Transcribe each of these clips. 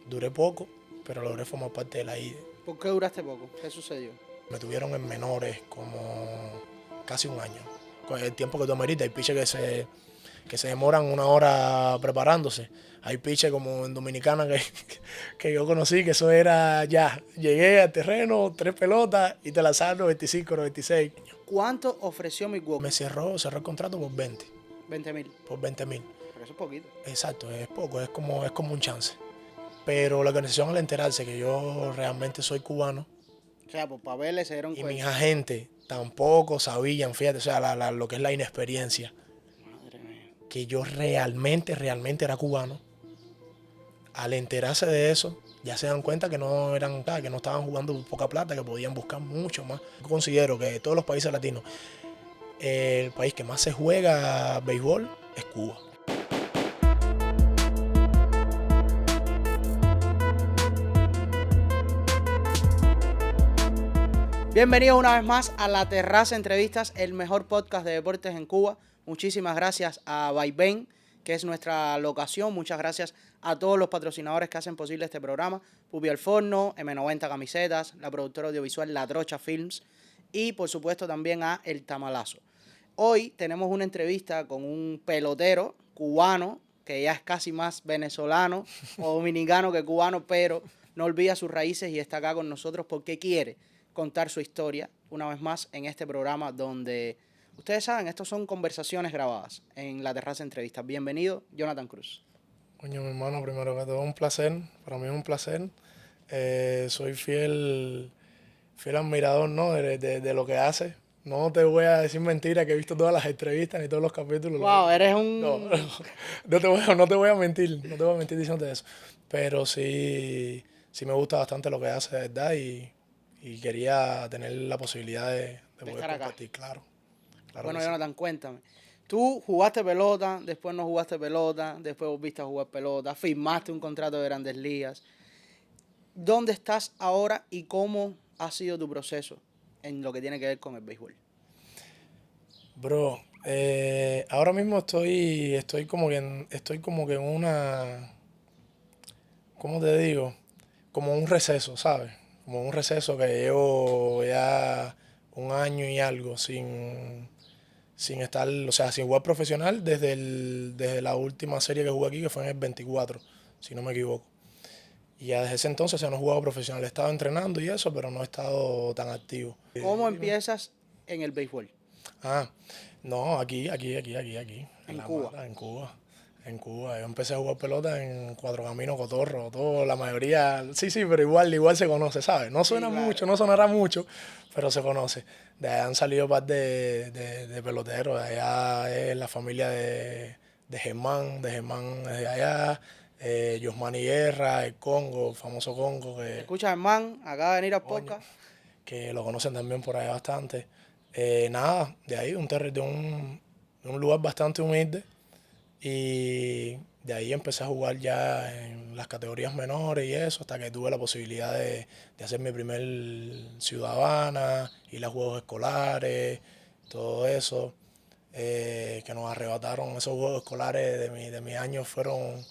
Duré poco, pero logré formar parte de la ID. ¿Por qué duraste poco? ¿Qué sucedió? Me tuvieron en menores como casi un año. Con el tiempo que tú ameritas, hay piches que se demoran una hora preparándose. Hay piches como en Dominicana que yo conocí, que eso era ya. Llegué al terreno, 3 pelotas y te lanzaron 25, 96. ¿Cuánto ofreció Milwaukee? Me cerró el contrato por 20. 20.000. Por 20.000. Pero eso es poquito. Exacto, es poco, es como un chance. Pero la organización, al enterarse que yo realmente soy cubano, O sea, por papeles se dieron y cuenta. mis agentes tampoco sabían, fíjate, o sea, lo que es la inexperiencia, Madre mía. que yo realmente era cubano. Al enterarse de eso, ya se dan cuenta que no estaban jugando por poca plata, que podían buscar mucho más. Yo considero que de todos los países latinos, el país que más se juega béisbol es Cuba. Bienvenidos una vez más a La Terraza Entrevistas, el mejor podcast de deportes en Cuba. Muchísimas gracias a Vaivén, que es nuestra locación. Muchas gracias a todos los patrocinadores que hacen posible este programa. Pupi al Forno, M90 Camisetas, la productora audiovisual La Trocha Films y, por supuesto, también a El Tamalazo. Hoy tenemos una entrevista con un pelotero cubano, que ya es casi más venezolano o dominicano que cubano, pero no olvida sus raíces y está acá con nosotros porque quiere contar su historia una vez más en este programa donde, ustedes saben, estos son conversaciones grabadas en La Terraza Entrevistas. Bienvenido, Jonathan Cruz. Coño, mi hermano, primero que todo, un placer. Para mí es un placer. Soy fiel admirador, ¿no? de lo que hace. No te voy a decir mentira que he visto todas las entrevistas ni todos los capítulos. Wow, eres un... No te voy a mentir. No te voy a mentir diciéndote eso. Pero sí me gusta bastante lo que hace, de verdad. Y quería tener la posibilidad de poder estar acá. compartir, claro. Bueno, Que sí. Jonathan, cuéntame. Tú jugaste pelota, después no jugaste pelota, después volviste a jugar pelota, firmaste un contrato de Grandes Ligas. ¿Dónde estás ahora y cómo ha sido tu proceso en lo que tiene que ver con el béisbol? Bro, ahora mismo estoy como que en una, ¿cómo te digo? Como un receso, ¿sabes? Como un receso que llevo ya un año y algo sin estar, o sea, sin jugar profesional desde la última serie que jugué aquí, que fue en el 24, si no me equivoco. Y ya desde ese entonces, o sea, no he jugado profesional. He estado entrenando y eso, pero no he estado tan activo. ¿Cómo empiezas en el béisbol? Ah, no, aquí. En la Cuba. mata, en Cuba. En Cuba. Yo empecé a jugar pelota en Cuatro Caminos, Cotorro, todo, la mayoría. Sí, pero igual se conoce, ¿sabes? No suena claro. mucho, no sonará mucho, pero se conoce. De allá han salido par de peloteros. De allá es la familia de Germán es de allá. Yosmani Guerra, el Congo, el famoso Congo, Escucha, hermano, acaba de venir a coño, podcast. que lo conocen también por allá bastante. Nada, de ahí, de un lugar bastante humilde. Y de ahí empecé a jugar ya en las categorías menores y eso, hasta que tuve la posibilidad de hacer mi primer ciudadana, ir a juegos escolares, todo eso. Que nos arrebataron esos juegos escolares de mi año fueron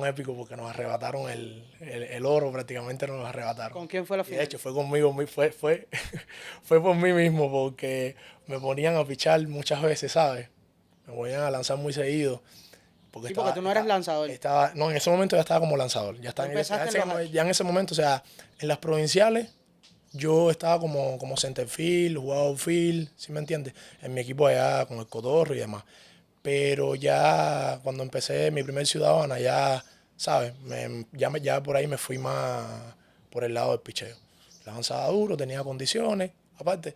épicos porque nos arrebataron el oro, prácticamente nos lo arrebataron. ¿Con quién fue la Y final? de hecho fue conmigo, fue por mí mismo porque me ponían a pichar muchas veces, ¿sabes? Me ponían a lanzar muy seguido. Sí, porque tú no eres lanzador. No, en ese momento ya estaba como lanzador. Ya en ese momento, o sea, en las provinciales yo estaba como centerfield, jugaba outfield, ¿sí me entiendes? En mi equipo allá con el Cotorro y demás. Pero ya cuando empecé mi primer ciudadana, ya, ¿sabes? Ya por ahí me fui más por el lado del picheo. Lanzaba duro, tenía condiciones, aparte,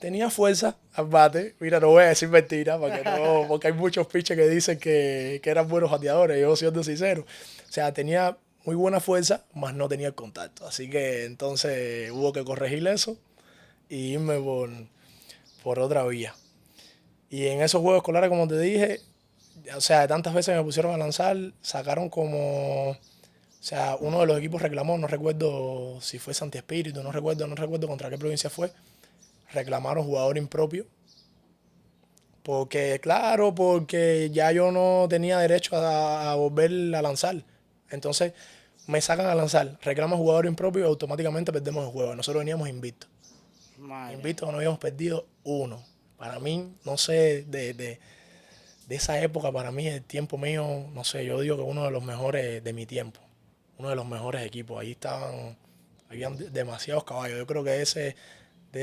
tenía fuerza al bate. Mira, no voy a decir mentira, porque hay muchos pitchers que dicen que eran buenos bateadores, yo siendo sincero. O sea, tenía muy buena fuerza, más no tenía el contacto. Así que entonces hubo que corregir eso y irme por otra vía. Y en esos juegos escolares, como te dije, o sea, de tantas veces me pusieron a lanzar, sacaron como, o sea, uno de los equipos reclamó, no recuerdo si fue Santi Espíritu, no recuerdo contra qué provincia fue, reclamaron jugador impropio. Porque ya yo no tenía derecho a volver a lanzar. Entonces, me sacan a lanzar, reclama jugador impropio y automáticamente perdemos el juego. Nosotros veníamos invictos. Invictos, no habíamos perdido uno. Para mí, no sé, de esa época, para mí, el tiempo mío, no sé, yo digo que uno de los mejores de mi tiempo. Uno de los mejores equipos. Ahí habían demasiados caballos. Yo creo que de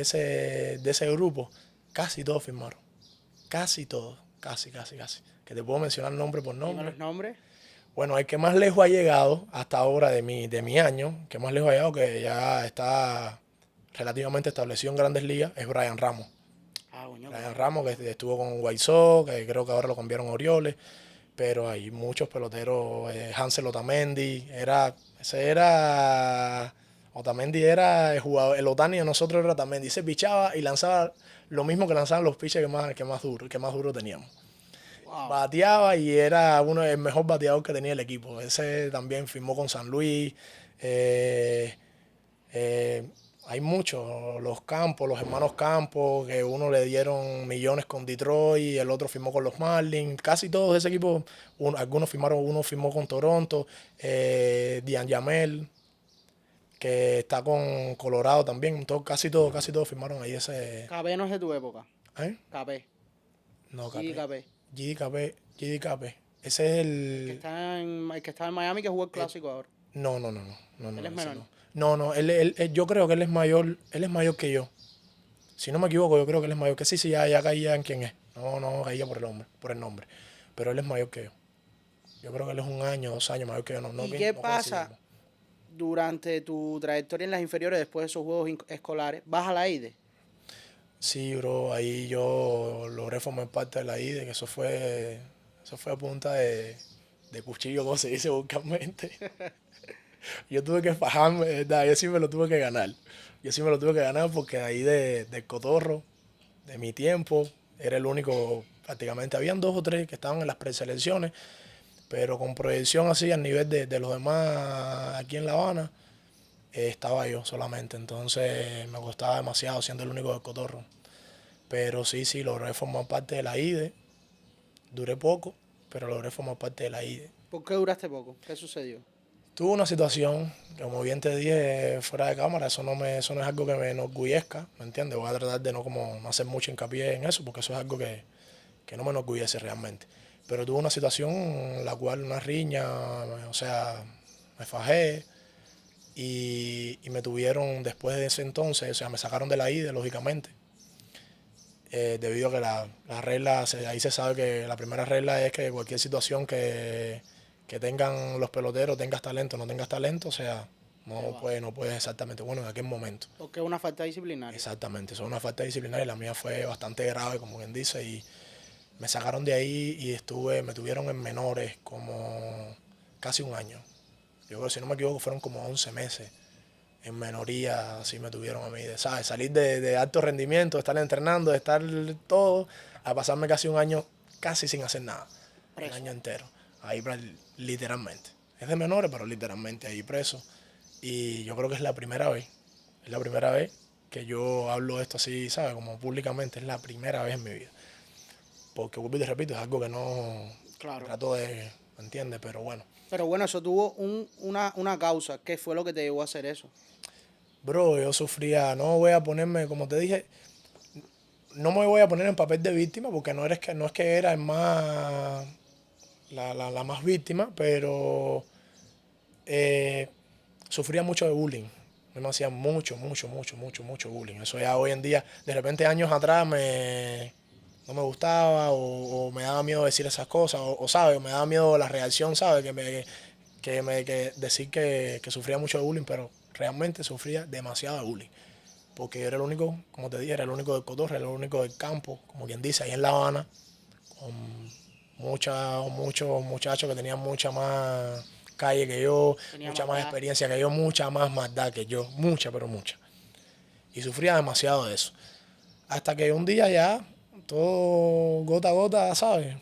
ese grupo, casi todos firmaron. Casi todos. Casi. Que te puedo mencionar nombre por nombre. Dime los nombres. Bueno, el que más lejos ha llegado hasta ahora de mi año, que más lejos ha llegado, que ya está relativamente establecido en Grandes Ligas, es Brian Ramos. Brian Ramos, que estuvo con White Sox, que creo que ahora lo cambiaron a Orioles, pero hay muchos peloteros, Hansel Otamendi, Otamendi era el jugador, el Otani de nosotros era Otamendi, se pichaba y lanzaba lo mismo que lanzaban los pitchers que más duro teníamos. Wow. Bateaba y era el mejor bateador que tenía el equipo. Ese también firmó con San Luis. Hay muchos, los hermanos Campos, que uno le dieron millones con Detroit y el otro firmó con los Marlins. Casi todos de ese equipo, uno firmó con Toronto, Dian Yamel, que está con Colorado también. Casi todos firmaron ahí ese. Capé no es de tu época. ¿Eh? Capé. No, Capé. GD Capé. Ese es el que está en Miami, que jugó el clásico ahora. No. Él es menor. No, yo creo que él es mayor que yo. Si no me equivoco, yo creo que él es mayor que sí, ya caía en quién es. No caía por el nombre. Pero él es mayor que yo. Yo creo que él es 1 año, 2 años mayor que yo. ¿Y qué pasa durante tu trayectoria en las inferiores después de esos juegos escolares? ¿Vas a la IDE? Sí, bro, ahí yo logré formar parte de la IDE, que eso fue a punta de cuchillo, como se dice vulgarmente. Yo tuve que fajarme, ¿verdad? Yo sí me lo tuve que ganar. Porque ahí del cotorro, de mi tiempo, era el único, prácticamente. Habían 2 o 3 que estaban en las preselecciones, pero con proyección así al nivel de los demás aquí en La Habana, estaba yo solamente. Entonces me costaba demasiado siendo el único del cotorro. Pero sí, logré formar parte de la IDE. Duré poco, pero logré formar parte de la IDE. ¿Por qué duraste poco? ¿Qué sucedió? Tuve una situación, como bien te dije fuera de cámara, eso no es algo que me enorgullezca, ¿me entiendes? Voy a tratar de no hacer mucho hincapié en eso, porque eso es algo que no me enorgullece realmente. Pero tuve una situación en la cual una riña, o sea, me fajé y me tuvieron después de ese entonces, o sea, me sacaron de la IDE, lógicamente. Debido a que la regla, ahí se sabe que la primera regla es que cualquier situación que tengan los peloteros, tengas talento o no tengas talento, o sea, no puedes exactamente, bueno, en aquel momento. Porque es una falta disciplinaria. Exactamente, eso es una falta disciplinaria y la mía fue bastante grave, como quien dice, y me sacaron de ahí y me tuvieron en menores como casi 1 año. Yo creo, si no me equivoco, fueron como 11 meses. En menoría, así me tuvieron a mí, ¿sabes? Salir de alto rendimiento, de estar entrenando, de estar todo, a pasarme casi 1 año casi sin hacer nada. Preso. 1 año entero. Ahí literalmente. Es de menores, pero literalmente ahí preso. Y yo creo que es la primera vez. Es la primera vez que yo hablo esto así, ¿sabes? Como públicamente. Es la primera vez en mi vida. Porque, vuelvo y te repito, es algo que no trato de, ¿me entiendes? Pero bueno. Pero bueno, eso tuvo una causa. ¿Qué fue lo que te llevó a hacer eso? Bro, yo sufría, no voy a ponerme, como te dije, no me voy a poner en papel de víctima, porque no es que era el más, la más víctima, pero sufría mucho de bullying. Me hacían mucho bullying. Eso ya hoy en día, de repente años atrás no me gustaba o me daba miedo decir esas cosas, ¿sabes? Me daba miedo la reacción, ¿sabes? Que decir que sufría mucho de bullying, pero realmente sufría demasiado de bullying. Porque yo era el único, como te dije, era el único del cotorre, era el único del campo, como quien dice, ahí en La Habana, con muchos muchachos que tenían mucha más calle que yo, mucha más experiencia que yo, mucha más maldad que yo, pero mucha. Y sufría demasiado de eso. Hasta que un día ya, todo gota a gota, ¿sabes?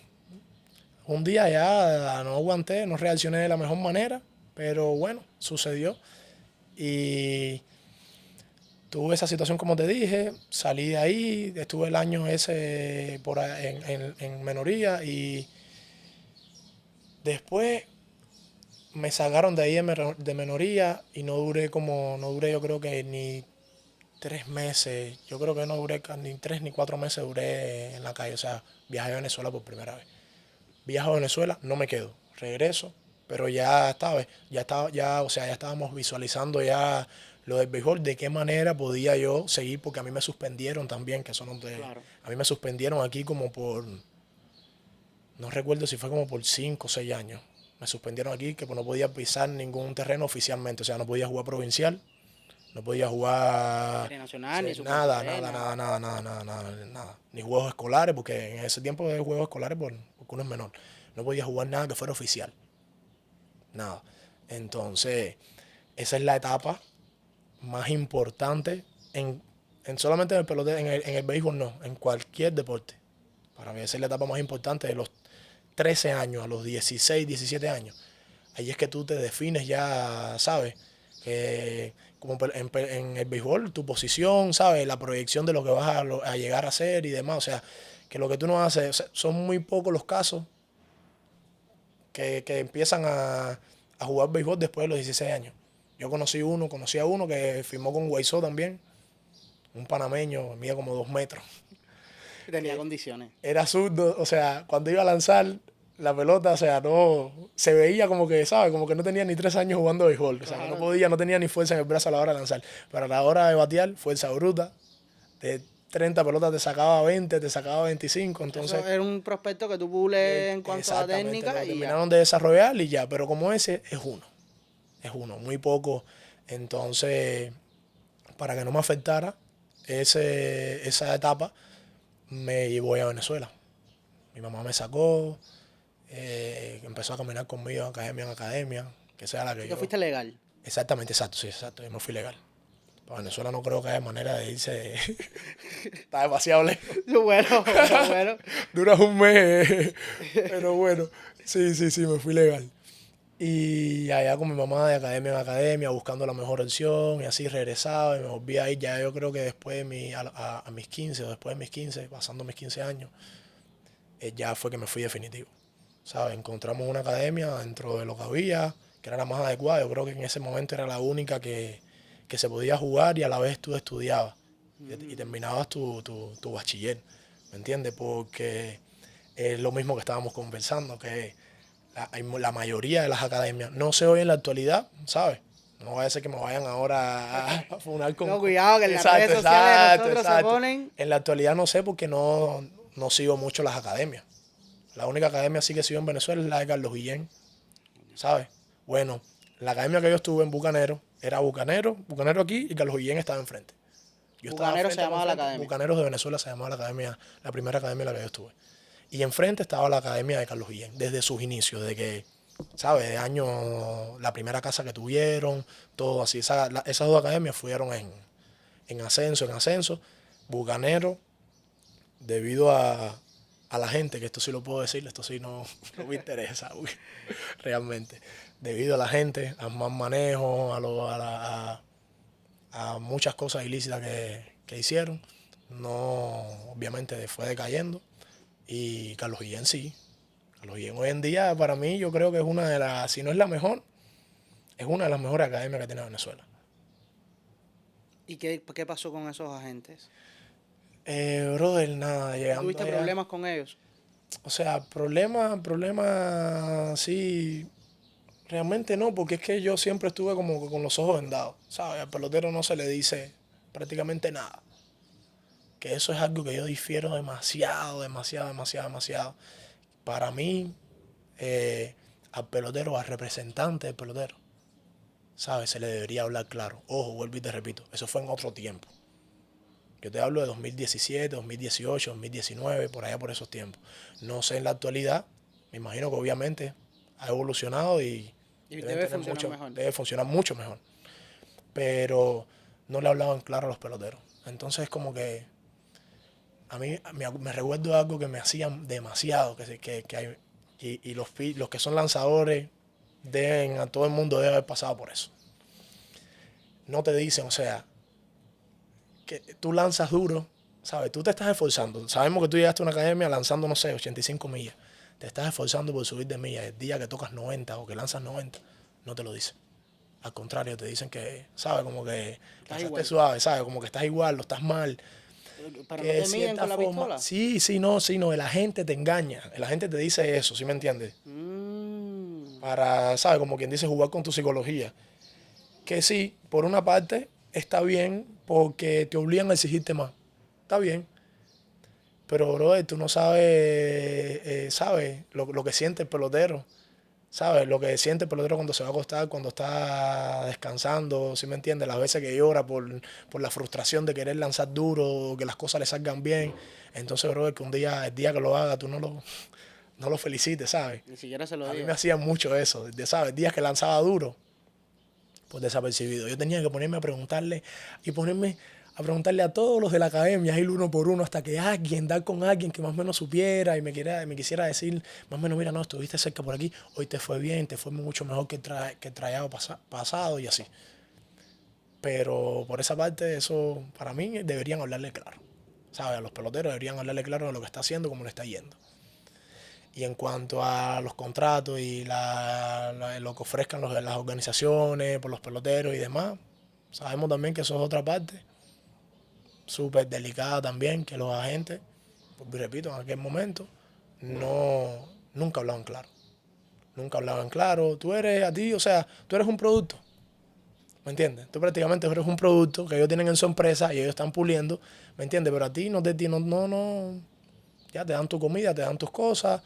Un día ya no aguanté, no reaccioné de la mejor manera, pero bueno, sucedió. Y tuve esa situación, como te dije, salí de ahí, estuve el año ese en menoría y después me sacaron de ahí de menoría y no duré yo creo que ni 3 meses. Yo creo que no duré ni 3 ni 4 meses duré en la calle. O sea, viajé a Venezuela por primera vez. Viajo a Venezuela, no me quedo. Regreso, pero o sea, ya estábamos visualizando ya lo del béisbol, de qué manera podía yo seguir, porque a mí me suspendieron también, que eso no te... Claro. A mí me suspendieron aquí como por, no recuerdo si fue como por 5 o 6 años. Me suspendieron aquí que pues no podía pisar ningún terreno oficialmente, o sea, no podía jugar provincial, no podía jugar Serie nacional, ni nada, Superliga, nada. Ni juegos escolares, porque en ese tiempo de juegos escolares porque uno es menor. No podía jugar nada que fuera oficial. Nada. Entonces, esa es la etapa más importante en solamente en el pelotero, en el béisbol no, en cualquier deporte. Para mí esa es la etapa más importante de los 13 años a los 16, 17 años. Ahí es que tú te defines ya, ¿sabes? Como en el béisbol, tu posición, ¿sabes? La proyección de lo que vas a llegar a hacer y demás. O sea, que lo que tú no haces, o sea, son muy pocos los casos que empiezan a jugar béisbol después de los 16 años. Yo conocí a uno que firmó con Guaysó también, un panameño, mide como 2 metros. Tenía condiciones. Era zurdo, o sea, cuando iba a lanzar la pelota, o sea, no, se veía como que, ¿sabes? Como que no tenía ni 3 años jugando béisbol. O sea, Claro. no tenía ni fuerza en el brazo a la hora de lanzar. Pero a la hora de batear, fuerza bruta. De 30 pelotas te sacaba 20, te sacaba 25, entonces... Eso era un prospecto que tú pules en cuanto a técnica. Lo Y terminaron de desarrollar y ya, pero como ese es uno, muy poco. Entonces, para que no me afectara esa etapa, me voy a Venezuela. Mi mamá me sacó, empezó a caminar conmigo de academia en academia, que sea la que tú fuiste legal. Exactamente, exacto, yo me fui legal. Para Venezuela no creo que haya manera de irse. Está demasiado lejos. Bueno. Duras un mes, pero bueno, sí, me fui legal. Y allá con mi mamá de academia en academia, buscando la mejor opción, y así regresaba y me volví a ir. Ya yo creo que después de a mis 15 o después de mis 15, pasando mis 15 años, ya fue que me fui definitivo. ¿Sabes? Encontramos una academia dentro de lo que había, que era la más adecuada. Yo creo que en ese momento era la única que se podía jugar y a la vez tú estudiabas y terminabas tu bachiller. ¿Me entiendes? Porque es lo mismo que estábamos conversando, que la mayoría de las academias, no sé hoy en la actualidad, ¿sabes? No vaya a ser que me vayan ahora a funar con... No, cuidado, que en las redes sociales nosotros se ponen... En la actualidad no sé porque no sigo mucho las academias. La única academia sí que sigo en Venezuela es la de Carlos Guillén, ¿sabes? Bueno, la academia que yo estuve en Bucanero era Bucanero aquí y Carlos Guillén estaba enfrente. Bucanero se llamaba la academia. Bucaneros de Venezuela se llamaba la academia, la primera academia en la que yo estuve. Y enfrente estaba la academia de Carlos Guillén, desde sus inicios, de que, ¿sabes? De años, la primera casa que tuvieron, todo así. Esas dos academias fueron en ascenso. Bucanero, debido a la gente, que esto sí lo puedo decir, esto sí no me interesa, realmente. Debido a la gente, a más manejo, a muchas cosas ilícitas que hicieron, no, obviamente fue decayendo. Y Carlos Guillén sí. Carlos Guillén hoy en día, para mí, yo creo que es una de las, si no es la mejor, es una de las mejores academias que tiene Venezuela. ¿Y qué pasó con esos agentes? Brother, nada, llegando ¿Tuviste allá, problemas con ellos? O sea, problemas, sí, realmente no, porque es que yo siempre estuve como con los ojos vendados, ¿sabes? Al pelotero no se le dice prácticamente nada. Que eso es algo que yo difiero demasiado. Para mí, al pelotero, al representante del pelotero, ¿sabes? Se le debería hablar claro. Ojo, vuelvo y te repito, eso fue en otro tiempo. Yo te hablo de 2017, 2018, 2019, por allá por esos tiempos. No sé en la actualidad, me imagino que obviamente ha evolucionado y debe funcionar mejor. Debe funcionar mucho mejor. Pero no le hablaban claro a los peloteros. Entonces como que a mí me recuerdo algo que me hacían demasiado, y los que son lanzadores a todo el mundo debe haber pasado por eso. No te dicen, o sea, que tú lanzas duro, ¿sabes? Tú te estás esforzando. Sabemos que tú llegaste a una academia lanzando, no sé, 85 millas. Te estás esforzando por subir de millas. El día que tocas 90 o que lanzas 90, no te lo dicen. Al contrario, te dicen que, ¿sabes? Como que Estás suave, ¿sabes? Como que estás igual, lo estás mal. Pero Que no de te miden cierta con la forma, pistola. sí, no, el agente te engaña, el agente te dice eso, ¿sí me entiendes? Para, ¿sabes? Como quien dice, jugar con tu psicología. Que sí, por una parte, está bien porque te obligan a exigirte más. Está bien. Pero, bro, tú no sabes, ¿sabes? Lo que siente el pelotero. ¿Sabes? Lo que siente el pelotero cuando se va a acostar, cuando está descansando, ¿sí me entiendes? Las veces que llora por la frustración de querer lanzar duro, que las cosas le salgan bien. Entonces, bro, que un día, el día que lo haga, tú no lo felicites, ¿sabes? Ni siquiera se lo A mí digo. me hacían mucho eso, ¿sabes? Días que lanzaba duro, pues desapercibido. Yo tenía que ponerme a preguntarle y ponerme a preguntarle a todos los de la academia, ir uno por uno hasta que alguien, dar con alguien que más o menos supiera y me quisiera decir, más o menos, mira, no, estuviste cerca por aquí, hoy te fue bien, te fue mucho mejor que el trayado pasado y así. Pero por esa parte, eso para mí deberían hablarle claro. ¿Sabes? A los peloteros deberían hablarle claro de lo que está haciendo, cómo le está yendo. Y en cuanto a los contratos y lo que ofrezcan las organizaciones por los peloteros y demás, sabemos también que eso es otra parte súper delicada también, que los agentes, pues repito, en aquel momento, nunca hablaban claro. Nunca hablaban claro. Tú eres o sea, tú eres un producto. ¿Me entiendes? Tú prácticamente eres un producto que ellos tienen en su empresa y ellos están puliendo. ¿Me entiendes? Pero a ti ya te dan tu comida, te dan tus cosas,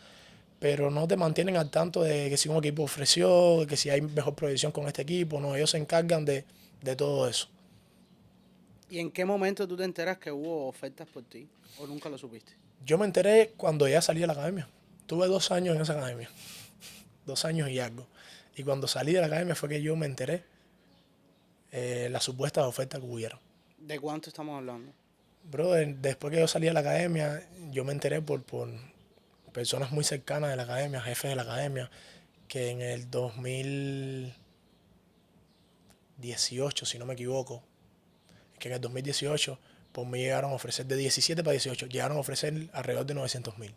pero no te mantienen al tanto de que si un equipo ofreció, de que si hay mejor proyección con este equipo. No, ellos se encargan de todo eso. ¿Y en qué momento tú te enteras que hubo ofertas por ti? ¿O nunca lo supiste? Yo me enteré cuando ya salí de la academia. Tuve 2 años en esa academia. 2 años y algo. Y cuando salí de la academia fue que yo me enteré las supuestas ofertas que hubieron. ¿De cuánto estamos hablando? Brother, después que yo salí de la academia, yo me enteré por personas muy cercanas de la academia, jefes de la academia, que en el 2018, si no me equivoco, que en el 2018 por mí llegaron a ofrecer de 17 para 18, llegaron a ofrecer alrededor de 900,000.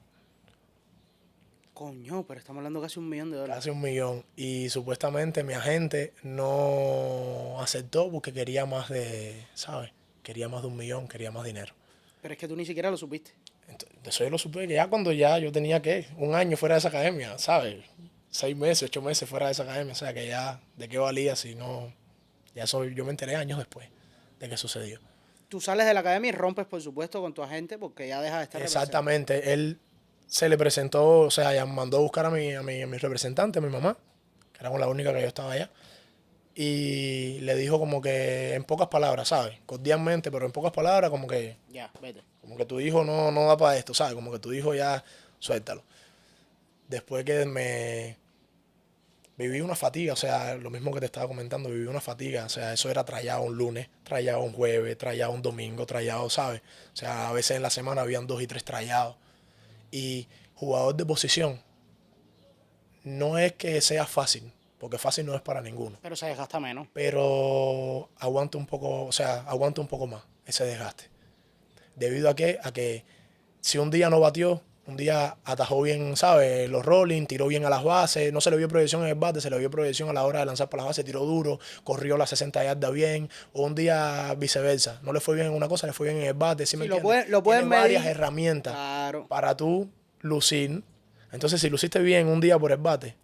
Coño, pero estamos hablando casi $1,000,000. Casi 1 millón. Y supuestamente mi agente no aceptó porque quería más ¿sabes? Quería más de 1 millón, quería más dinero. Pero es que tú ni siquiera lo supiste. Entonces, eso yo lo supe que ya cuando ya yo tenía, ¿qué? 1 año fuera de esa academia, ¿sabes? 6 meses, 8 meses fuera de esa academia. O sea, que ya, ¿de qué valía si no? Ya eso yo me enteré años después de que sucedió. Tú sales de la academia y rompes, por supuesto, con tu agente porque ya dejas de estar representado. Exactamente. Él se le presentó, o sea, ya mandó a buscar a mi representante, a mi mamá, que era con la única que yo estaba allá. Y le dijo como que en pocas palabras, ¿sabes? Cordialmente, pero en pocas palabras como que Ya, vete. como que tu hijo no da para esto, ¿sabes? Como que tu hijo ya suéltalo. Después que viví una fatiga, o sea, lo mismo que te estaba comentando, viví una fatiga, o sea, eso era trayado un lunes, trayado un jueves, trayado un domingo, trayado, ¿sabes? O sea, a veces en la semana habían 2 y 3 trayados. Y jugador de posición no es que sea fácil, porque fácil no es para ninguno. Pero se desgasta menos. Pero aguanta un poco, o sea, aguanta un poco más ese desgaste. ¿Debido a qué? A que si un día no batió, un día atajó bien, ¿sabes? Los rolling, tiró bien a las bases, no se le vio proyección en el bate, se le vio proyección a la hora de lanzar para las bases, tiró duro, corrió las 60 yardas bien, o un día viceversa, no le fue bien en una cosa, le fue bien en el bate, ¿sí me entiendes? Lo pueden Tiene varias medir. herramientas Claro. para tú lucir. Entonces, si luciste bien un día por el bate,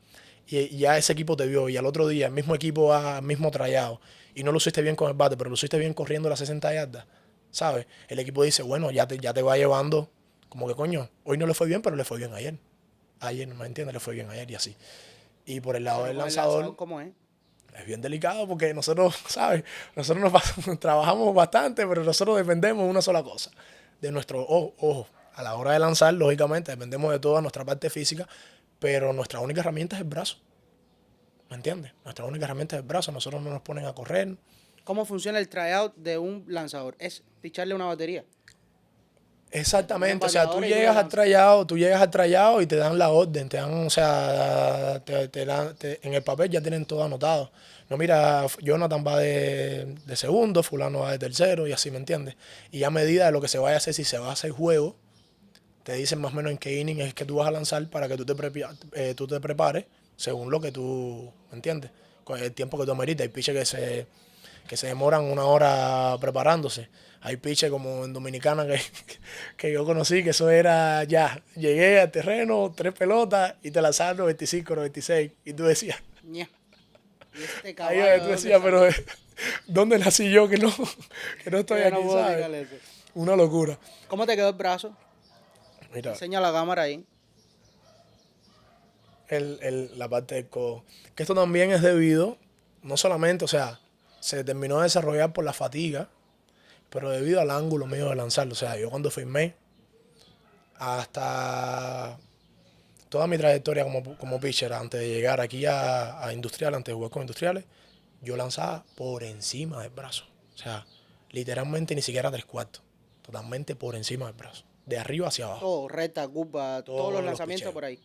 y ya ese equipo te vio, y al otro día el mismo equipo va mismo trayado, y no luciste bien con el bate, pero luciste bien corriendo las 60 yardas, ¿sabes? El equipo dice, bueno, ya te va llevando, como que coño, hoy no le fue bien, pero le fue bien ayer. Ayer, ¿no me entiendes? Le fue bien ayer y así. Y por el lado del lanzador, ¿Cómo es? es bien delicado porque nosotros, ¿sabes? Nosotros trabajamos bastante, pero nosotros dependemos de una sola cosa, de nuestro ojo. A la hora de lanzar, lógicamente, dependemos de toda nuestra parte física, pero nuestra única herramienta es el brazo. ¿Me entiendes? Nuestra única herramienta es el brazo. Nosotros no nos ponen a correr. ¿Cómo funciona el tryout de un lanzador? Es picharle una batería. Exactamente, o sea, tú llegas al tryout y te dan la orden, te dan, o sea, en el papel ya tienen todo anotado. No, mira, Jonathan va de segundo, fulano va de tercero y así, ¿me entiendes? Y a medida de lo que se vaya a hacer, si se va a hacer juego, te dicen más o menos en qué inning es que tú vas a lanzar para que tú te prepares según lo que tú, ¿me entiendes? con el tiempo que tú ameritas. Hay pitchers que se demoran 1 hora preparándose. Hay pitchers como en Dominicana que yo conocí, que eso era ya, llegué al terreno, 3 pelotas y te lanzaron 95, 96. Y tú decías, ña. Y este ahí caballo, tú decías, pero ¿dónde nací yo que no estoy yo no aquí, puedo ¿sabes? tirarle eso. Una locura. ¿Cómo te quedó el brazo? Mira, Enseña la cámara ahí. la parte del codo. Que esto también es debido, no solamente, o sea, se terminó de desarrollar por la fatiga, pero debido al ángulo mío de lanzarlo. O sea, yo cuando firmé, hasta toda mi trayectoria como pitcher, antes de llegar aquí a Industrial, antes de jugar con Industriales, yo lanzaba por encima del brazo. O sea, literalmente ni siquiera 3/4. Totalmente por encima del brazo. De arriba hacia abajo. Todo, recta, curva, todos los lanzamientos picheos. por ahí.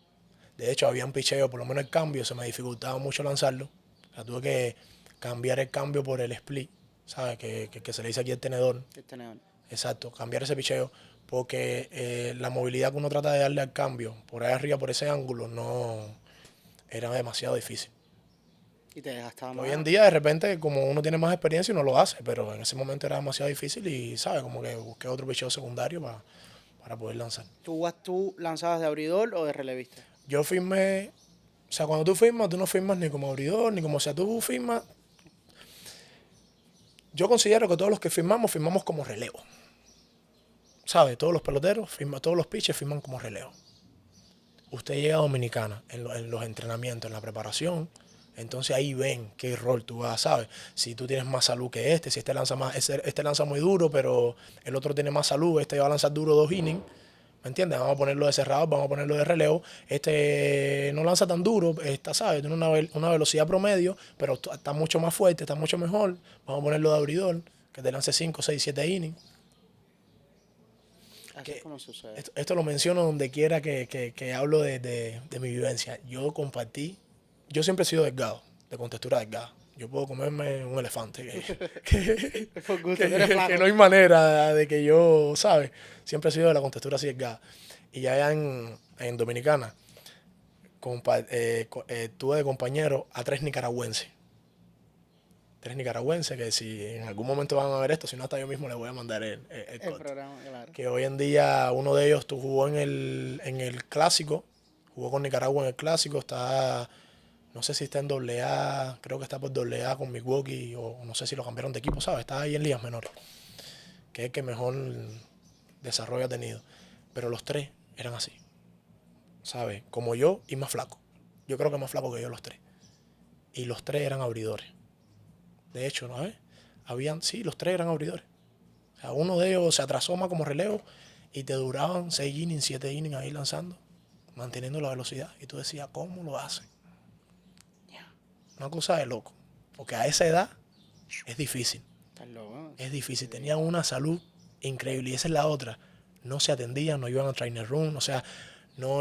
De hecho, había un picheo, por lo menos el cambio, se me dificultaba mucho lanzarlo. O sea, tuve que cambiar el cambio por el split, ¿sabes? Que se le dice aquí el tenedor. El tenedor. Exacto, cambiar ese picheo. Porque la movilidad que uno trata de darle al cambio, por ahí arriba, por ese ángulo, no era demasiado difícil. Y te desgastaba más. Hoy en día, de repente, como uno tiene más experiencia, uno lo hace, pero en ese momento era demasiado difícil y, ¿sabes? Como que busqué otro picheo secundario para poder lanzar. ¿Tú lanzabas de abridor o de relevista? Yo firmé, o sea, cuando tú firmas, tú no firmas ni como abridor, ni como, o sea, tú firmas. Yo considero que todos los que firmamos como relevo. ¿Sabes? Todos los peloteros, todos los pitchers firman como relevo. Usted llega a Dominicana en los entrenamientos, en la preparación, entonces ahí ven qué rol tú vas, ¿sabes? Si tú tienes más salud que si este lanza más, este lanza muy duro, pero el otro tiene más salud, este va a lanzar duro 2 innings. ¿Me entiendes? Vamos a ponerlo de cerrado, vamos a ponerlo de relevo. Este no lanza tan duro, ¿sabes? Tiene una velocidad promedio, pero está mucho más fuerte, está mucho mejor. Vamos a ponerlo de abridor, que te lance 5, 6, 7 innings. Así es como sucede. Esto lo menciono donde quiera que hablo de mi vivencia. Yo siempre he sido delgado, de contextura delgada. Yo puedo comerme un elefante. Que no hay manera de que yo, ¿sabes? Siempre he sido de la contextura así delgada. Y allá en Dominicana, tuve de compañero a 3 nicaragüenses. 3 nicaragüenses que si en algún momento van a ver esto, si no hasta yo mismo les voy a mandar el programa, claro. Que hoy en día uno de ellos jugó en el Clásico, jugó con Nicaragua en el Clásico, no sé si está en AA, creo que está por AA con Milwaukee, o no sé si lo cambiaron de equipo, ¿sabes? Está ahí en ligas menores, que es el que mejor desarrollo ha tenido. Pero los 3 eran así, ¿sabes? Como yo y más flaco. Yo creo que más flaco que yo los 3. Y los 3 eran abridores. De hecho, ¿no? Sí, los 3 eran abridores. O sea, uno de ellos se atrasó más como relevo y te duraban 6 innings, 7 innings ahí lanzando, manteniendo la velocidad. Y tú decías, ¿cómo lo hacen? Una cosa de loco. Porque a esa edad es difícil. Estás loco. Es difícil. Tenían una salud increíble. Y esa es la otra. No se atendían, no iban a trainer room, o sea, no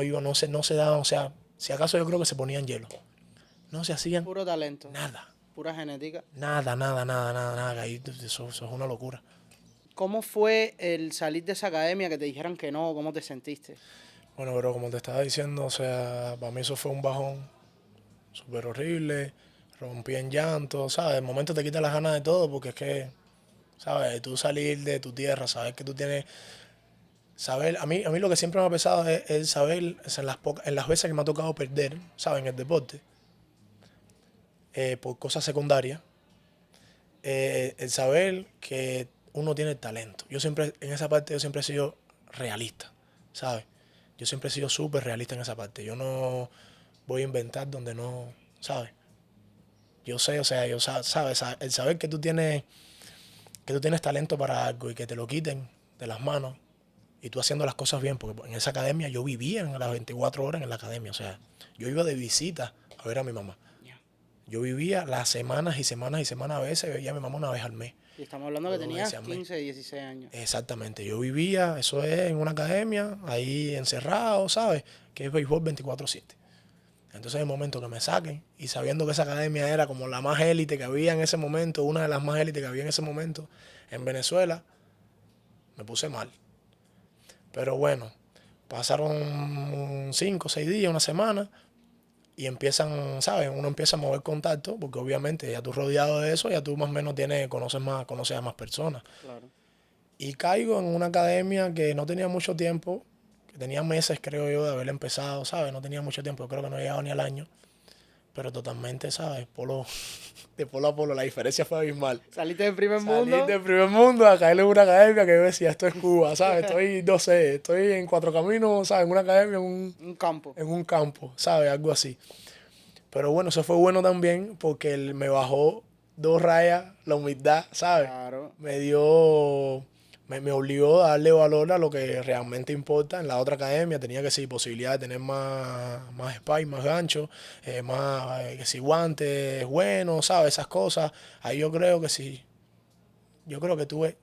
se daban, o sea, si acaso yo creo que se ponían hielo. No se hacían Puro talento. nada. Pura genética. Nada. Eso es una locura. ¿Cómo fue el salir de esa academia, que te dijeran que no? ¿Cómo te sentiste? Bueno, pero como te estaba diciendo, o sea, para mí eso fue un bajón súper horrible. Rompí en llanto, ¿sabes? De momento te quita las ganas de todo porque es que, ¿sabes? Tú salir de tu tierra, saber que tú tienes... A mí lo que siempre me ha pesado es saber, en las veces que me ha tocado perder, ¿sabes? En el deporte, por cosas secundarias, el saber que uno tiene talento. En esa parte yo siempre he sido realista, ¿sabes? Yo siempre he sido súper realista en esa parte. Yo no voy a inventar donde no, ¿sabes? Yo sé, o sea, ¿sabes? El saber que tú tienes talento para algo y que te lo quiten de las manos y tú haciendo las cosas bien, porque en esa academia yo vivía en las 24 horas en la academia, o sea, yo iba de visita a ver a mi mamá. Yo vivía las semanas y semanas y semanas, a veces veía a mi mamá una vez al mes. Y estamos hablando que tenías 15, 16 años. Exactamente, yo vivía, eso es en una academia, ahí encerrado, ¿sabes? Que es béisbol 24/7. Entonces en el momento que me saquen, y sabiendo que esa academia era como la más élite que había en ese momento, una de las más élites que había en ese momento en Venezuela, me puse mal. Pero bueno, pasaron 5 o 6 días, una semana, y empiezan, ¿sabes? Uno empieza a mover contacto, porque obviamente ya tú rodeado de eso, ya tú más o menos conoces a más personas. Claro. Y caigo en una academia que no tenía mucho tiempo, que tenía meses, creo yo, de haber empezado, ¿sabes? No tenía mucho tiempo, yo creo que no he llegado ni al año, pero totalmente, ¿sabes? De polo a polo, la diferencia fue abismal. Saliste del primer mundo. Salí del primer mundo a caerle en una academia que yo decía, esto es Cuba, ¿sabes? Estoy, no sé, estoy en Cuatro Caminos, ¿sabes? En una academia, Un campo. en un campo, ¿sabes? Algo así. Pero bueno, eso fue bueno también porque él me bajó 2 rayas la humildad, ¿sabes? Claro. Me obligó a darle valor a lo que realmente importa. En la otra academia tenía que sí posibilidad de tener más spy, más gancho, que si guantes buenos, ¿sabes? Esas cosas. Ahí yo creo que sí. Yo creo que tuve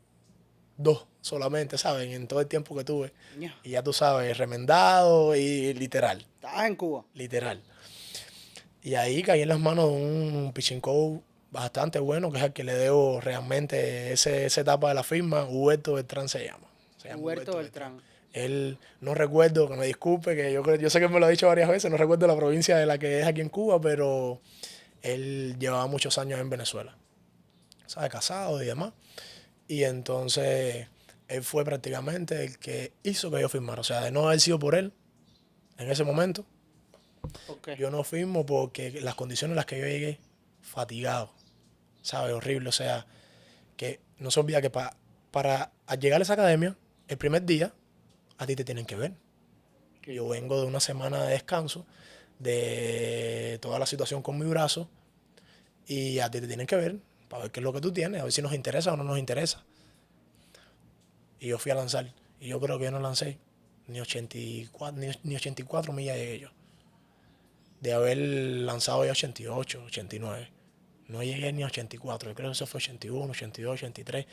2 solamente, ¿sabes? En todo el tiempo que tuve. Ya. Y ya tú sabes, remendado y literal. Estabas en Cuba. Literal. Y ahí caí en las manos de un pitching coach bastante bueno, que es el que le debo realmente esa etapa de la firma. Huberto Beltrán se llama. Huberto Beltrán. Él, no recuerdo, que me disculpe, que yo sé que me lo ha dicho varias veces, no recuerdo la provincia de la que es aquí en Cuba, pero él llevaba muchos años en Venezuela, ¿sabes? Casado y demás. Y entonces él fue prácticamente el que hizo que yo firmara. O sea, de no haber sido por él en ese momento, Okay. yo no firmo porque las condiciones en las que yo llegué, fatigado, ¿sabes? Horrible. O sea, que no se olvida que para llegar a esa academia, el primer día, a ti te tienen que ver. Yo vengo de una semana de descanso, de toda la situación con mi brazo, y a ti te tienen que ver para ver qué es lo que tú tienes, a ver si nos interesa o no nos interesa. Y yo fui a lanzar, y yo creo que yo no lancé ni 84, ni 84 millas llegué yo. De haber lanzado ya 88, 89. No llegué ni a 84, yo creo que eso fue 81, 82, 83.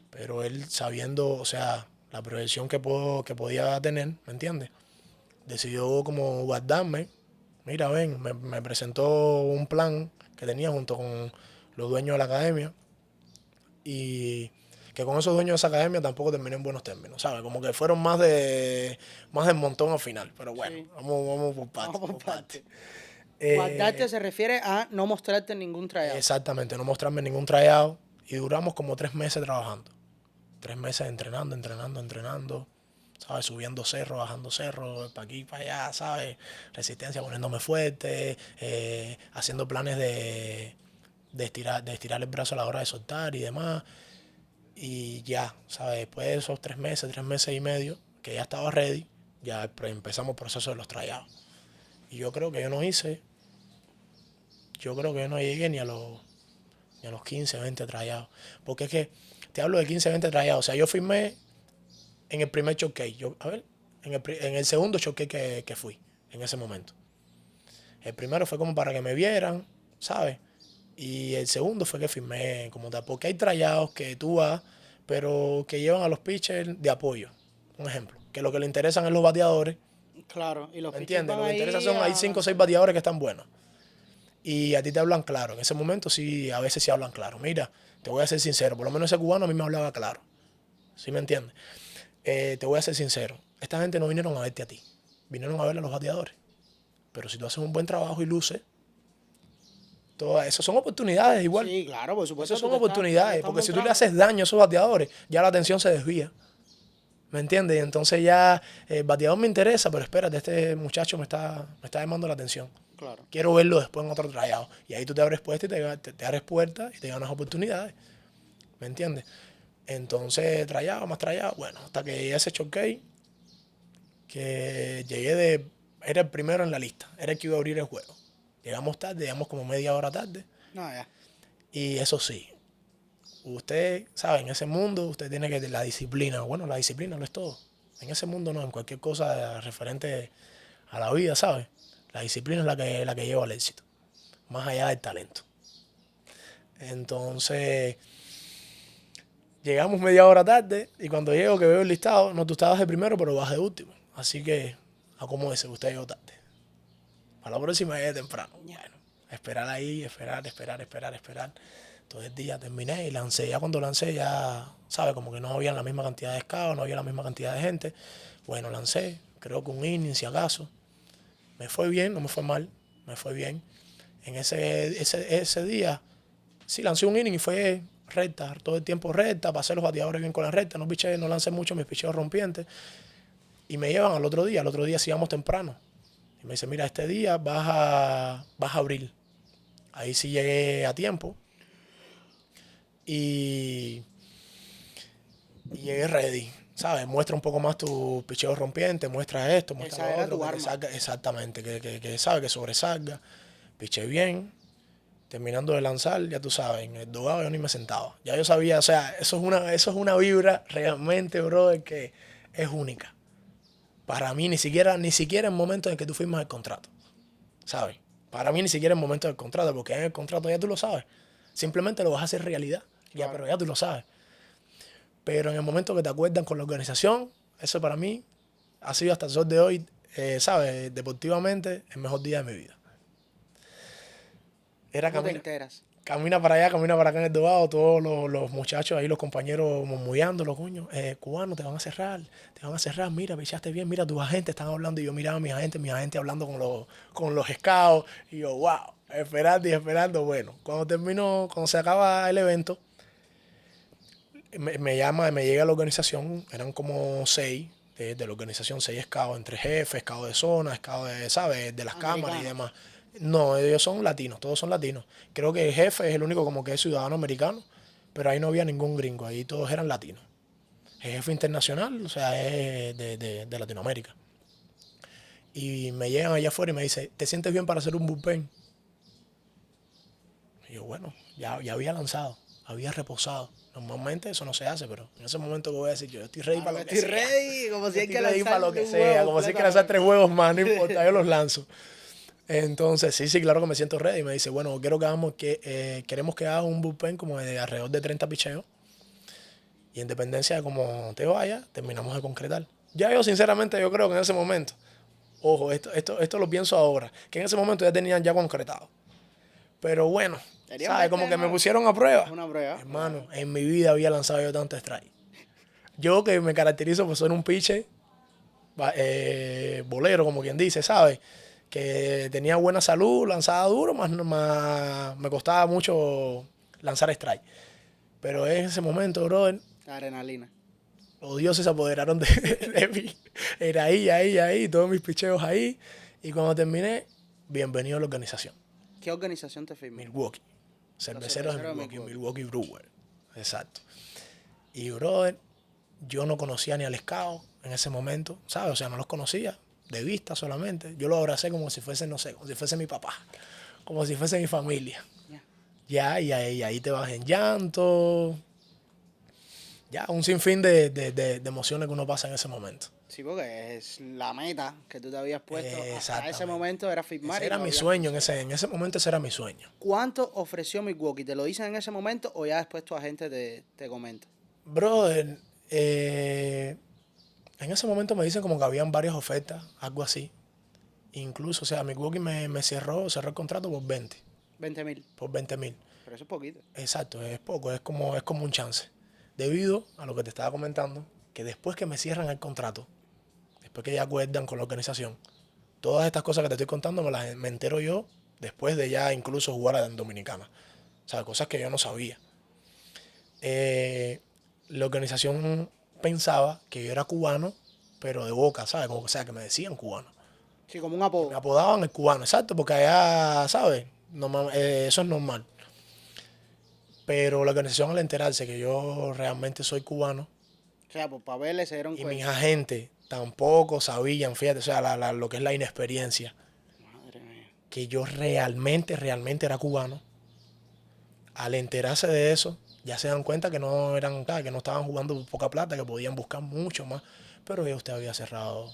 Pero él sabiendo, o sea, la proyección que podía tener, ¿me entiendes? Decidió como guardarme. Mira, ven, me presentó un plan que tenía junto con los dueños de la academia. Y que con esos dueños de esa academia tampoco terminé en buenos términos, ¿sabes? Como que fueron más del montón al final. Pero bueno, Sí. vamos por parte. Vamos por parte. Eh, Guardarte se refiere a no mostrarte ningún tryout. Exactamente, no mostrarme ningún tryout. Y duramos como 3 meses trabajando. 3 meses entrenando, ¿sabes? Subiendo cerros, bajando cerros, para aquí, para allá, ¿sabes? Resistencia, poniéndome fuerte, haciendo planes de estirar el brazo a la hora de soltar y demás. Y ya, ¿sabes? Después de esos 3 meses y medio, que ya estaba ready, ya empezamos el proceso de los tryouts. Y yo creo que yo no llegué ni a los 15, 20 tryouts. Porque es que te hablo de 15, 20 tryouts. O sea, yo firmé en el primer showcase. En el segundo showcase que fui en ese momento. El primero fue como para que me vieran, ¿sabes? Y el segundo fue que firmé como tal. Porque hay tryouts que tú vas, pero que llevan a los pitchers de apoyo. Un ejemplo. Que lo que le interesan es los bateadores. Claro, y los ¿Me pitchers entiendes? van Lo que interesa ahí hay 5 o 6 bateadores que están buenos. Y a ti te hablan claro. En ese momento sí, a veces sí hablan claro. Mira, te voy a ser sincero. Por lo menos ese cubano a mí me hablaba claro. ¿Sí me entiendes? Te voy a ser sincero. Esta gente no vinieron a verte a ti. Vinieron a ver a los bateadores. Pero si tú haces un buen trabajo y luces, todo eso son oportunidades igual. Sí, claro, por supuesto. Esas son oportunidades. Porque si tú le haces daño a esos bateadores, ya la atención se desvía. ¿Me entiendes? Y entonces ya el bateador me interesa, pero espérate, este muchacho me está llamando la atención. Claro. Quiero verlo después en otro tryout. Y ahí tú te abres puertas y te abres puertas y te ganas oportunidades. ¿Me entiendes? Entonces, tryout, más tryout. Bueno, hasta que llegué a ese showcase, que era el primero en la lista. Era el que iba a abrir el juego. Llegamos tarde, llegamos como media hora tarde. No, ya. Y eso sí, usted, ¿sabe? En ese mundo usted tiene que la disciplina. Bueno, la disciplina no es todo. En ese mundo no, en cualquier cosa referente a la vida, ¿sabes? La disciplina es la que lleva al éxito. Más allá del talento. Entonces, llegamos media hora tarde y cuando llego que veo el listado, no, tú estabas de primero, pero vas de último. Así que, acomódese, usted llegó tarde. Para la próxima llegué temprano. Bueno, esperar ahí, esperar. Todo el día terminé y lancé. Ya cuando lancé, ya, ¿sabes? Como que no había la misma cantidad de scouts, no había la misma cantidad de gente. Bueno, lancé, creo que un inning, si acaso. Me fue bien, no me fue mal. me fue bien. En ese día, sí, lancé un inning y fue recta, todo el tiempo recta, pasé los bateadores bien con la recta, no piché, no lancé mucho mis picheos rompientes. Y me llevan al otro día sí íbamos temprano. Y me dice, mira, este día vas a abrir. Ahí sí llegué a tiempo. Y llegué ready, ¿sabes? Muestra un poco más tu picheo rompiente, muestra esto, muestra lo otro. Tu arma. Salga, exactamente, que sabe, que sobresalga. Piché bien. Terminando de lanzar, ya tú sabes, en el dogado yo ni me sentaba. Ya yo sabía, o sea, eso es una vibra realmente, brother, que es única. Para mí, ni siquiera en el momento en que tú firmas el contrato, ¿sabes? Para mí, ni siquiera en el momento del contrato, porque en el contrato ya tú lo sabes. Simplemente lo vas a hacer realidad, ya, Claro. pero ya tú lo sabes. Pero en el momento que te acuerdan con la organización, eso para mí ha sido hasta el sol de hoy, ¿sabes? Deportivamente, el mejor día de mi vida. Era ¿Cómo te enteras? camina para allá, camina para acá en el Dogado, todos los muchachos ahí, los compañeros murmullándolo, coño, cubano, te van a cerrar, mira, pichaste bien, mira, tus agentes están hablando, y yo miraba a mis agentes hablando con los scouts, y yo, wow, esperando, bueno, cuando se acaba el evento, me llega la organización, eran como 6, de la organización, 6 scouts, entre jefes, scouts de zona, scouts de, ¿sabes?, de las cámaras y demás. No, ellos son latinos, todos son latinos. Creo que el jefe es el único como que es ciudadano americano, pero ahí no había ningún gringo, ahí todos eran latinos. El jefe internacional, o sea, es de Latinoamérica. Y me llegan allá afuera y me dice, ¿te sientes bien para hacer un bullpen? Y yo, bueno, ya había lanzado, había reposado. Normalmente eso no se hace, pero en ese momento que voy a decir, yo estoy ready para lo que sea. Estoy ready, como si hay que lanzar para lo que sea, huevo, como si hay que lanzar 3 huevos más, no importa, yo los lanzo. Entonces, sí, claro que me siento ready. Y me dice, bueno, queremos que hagas un bullpen como de alrededor de 30 picheos. Y en dependencia de cómo te vaya, terminamos de concretar. Ya yo, sinceramente, yo creo que en ese momento, ojo, esto lo pienso ahora, que en ese momento ya tenían ya concretado. Pero bueno, ¿sabes? Como que me pusieron a prueba. Una prueba. Hermano, en mi vida había lanzado yo tanto strike. Yo que me caracterizo por ser un pitcher bolero, como quien dice, ¿sabes? Que tenía buena salud, lanzaba duro, más me costaba mucho lanzar strike. Pero en ese momento, brother, la adrenalina. Los dioses se apoderaron de mí. Era ahí, todos mis picheos ahí. Y cuando terminé, bienvenido a la organización. ¿Qué organización te firmó? Milwaukee. Cerveceros de Milwaukee, Milwaukee Brewer. Exacto. Y, brother, yo no conocía ni al scout en ese momento, ¿sabes? O sea, no los conocía, de vista solamente. Yo los abracé como si fuese, no sé, como si fuese mi papá, como si fuese mi familia. Ya, y ahí te vas en llanto. Ya, un sinfín de emociones que uno pasa en ese momento. Sí, porque es la meta que tú te habías puesto hasta ese momento era firmar. Ese era mi sueño, en ese momento ese era mi sueño. ¿Cuánto ofreció Milwaukee? ¿Te lo dicen en ese momento o ya después tu agente te comenta? Brother, en ese momento me dicen como que habían varias ofertas, algo así. Incluso, o sea, Milwaukee me cerró el contrato por 20. 20,000. Por 20,000. Pero eso es poquito. Exacto, es poco, es como un chance. Debido a lo que te estaba comentando, que después que me cierran el contrato, después que ya acuerdan con la organización, todas estas cosas que te estoy contando me entero yo después de ya incluso jugar en Dominicana. O sea, cosas que yo no sabía. La organización pensaba que yo era cubano, pero de boca, ¿sabes? Como, o sea, que me decían cubano. Sí, como un apodo. Me apodaban el cubano, exacto, porque allá, ¿sabes? Eso es normal. Pero la organización, al enterarse que yo realmente soy cubano, o sea, por papeles se dieron cuenta. Y mis agentes tampoco sabían, fíjate, o sea, lo que es la inexperiencia. Madre mía. Que yo realmente era cubano. Al enterarse de eso, ya se dan cuenta que no estaban jugando por poca plata, que podían buscar mucho más. Pero ya usted había cerrado,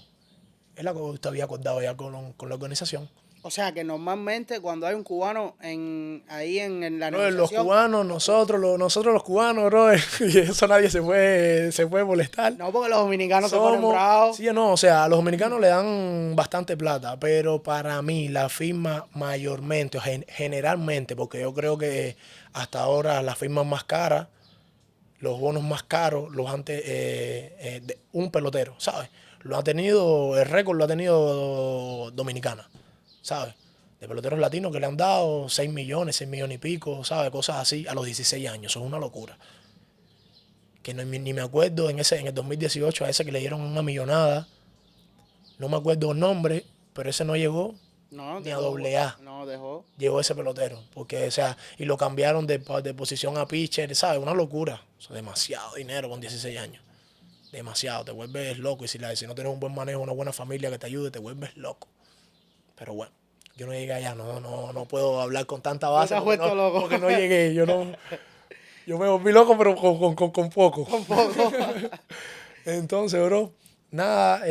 usted había acordado ya con la organización. O sea, que normalmente cuando hay un cubano ahí en la negociación... Los cubanos, nosotros los cubanos, bro, y eso nadie se puede molestar. No, porque los dominicanos se ponen bravos. Sí, no, o sea, a los dominicanos le dan bastante plata, pero para mí la firma mayormente, generalmente, porque yo creo que hasta ahora las firmas más caras, los bonos más caros, un pelotero, ¿sabes? El récord lo ha tenido Dominicana, ¿sabes? de peloteros latinos que le han dado 6 millones, 6 millones y pico, ¿sabes? Cosas así a los 16 años. Eso es una locura. Que no, ni me acuerdo en el 2018 a ese que le dieron una millonada. No me acuerdo el nombre, pero ese no llegó ni a doble A. No, dejó. Llegó ese pelotero. Porque, o sea, y lo cambiaron de posición a pitcher, ¿sabes? Una locura. O sea, demasiado dinero con 16 años. Demasiado. Te vuelves loco. Y si no tienes un buen manejo, una buena familia que te ayude, te vuelves loco. Pero bueno, yo no llegué allá. No puedo hablar con tanta base porque no llegué. Yo me volví loco, pero con poco. Con poco. Entonces, bro, nada,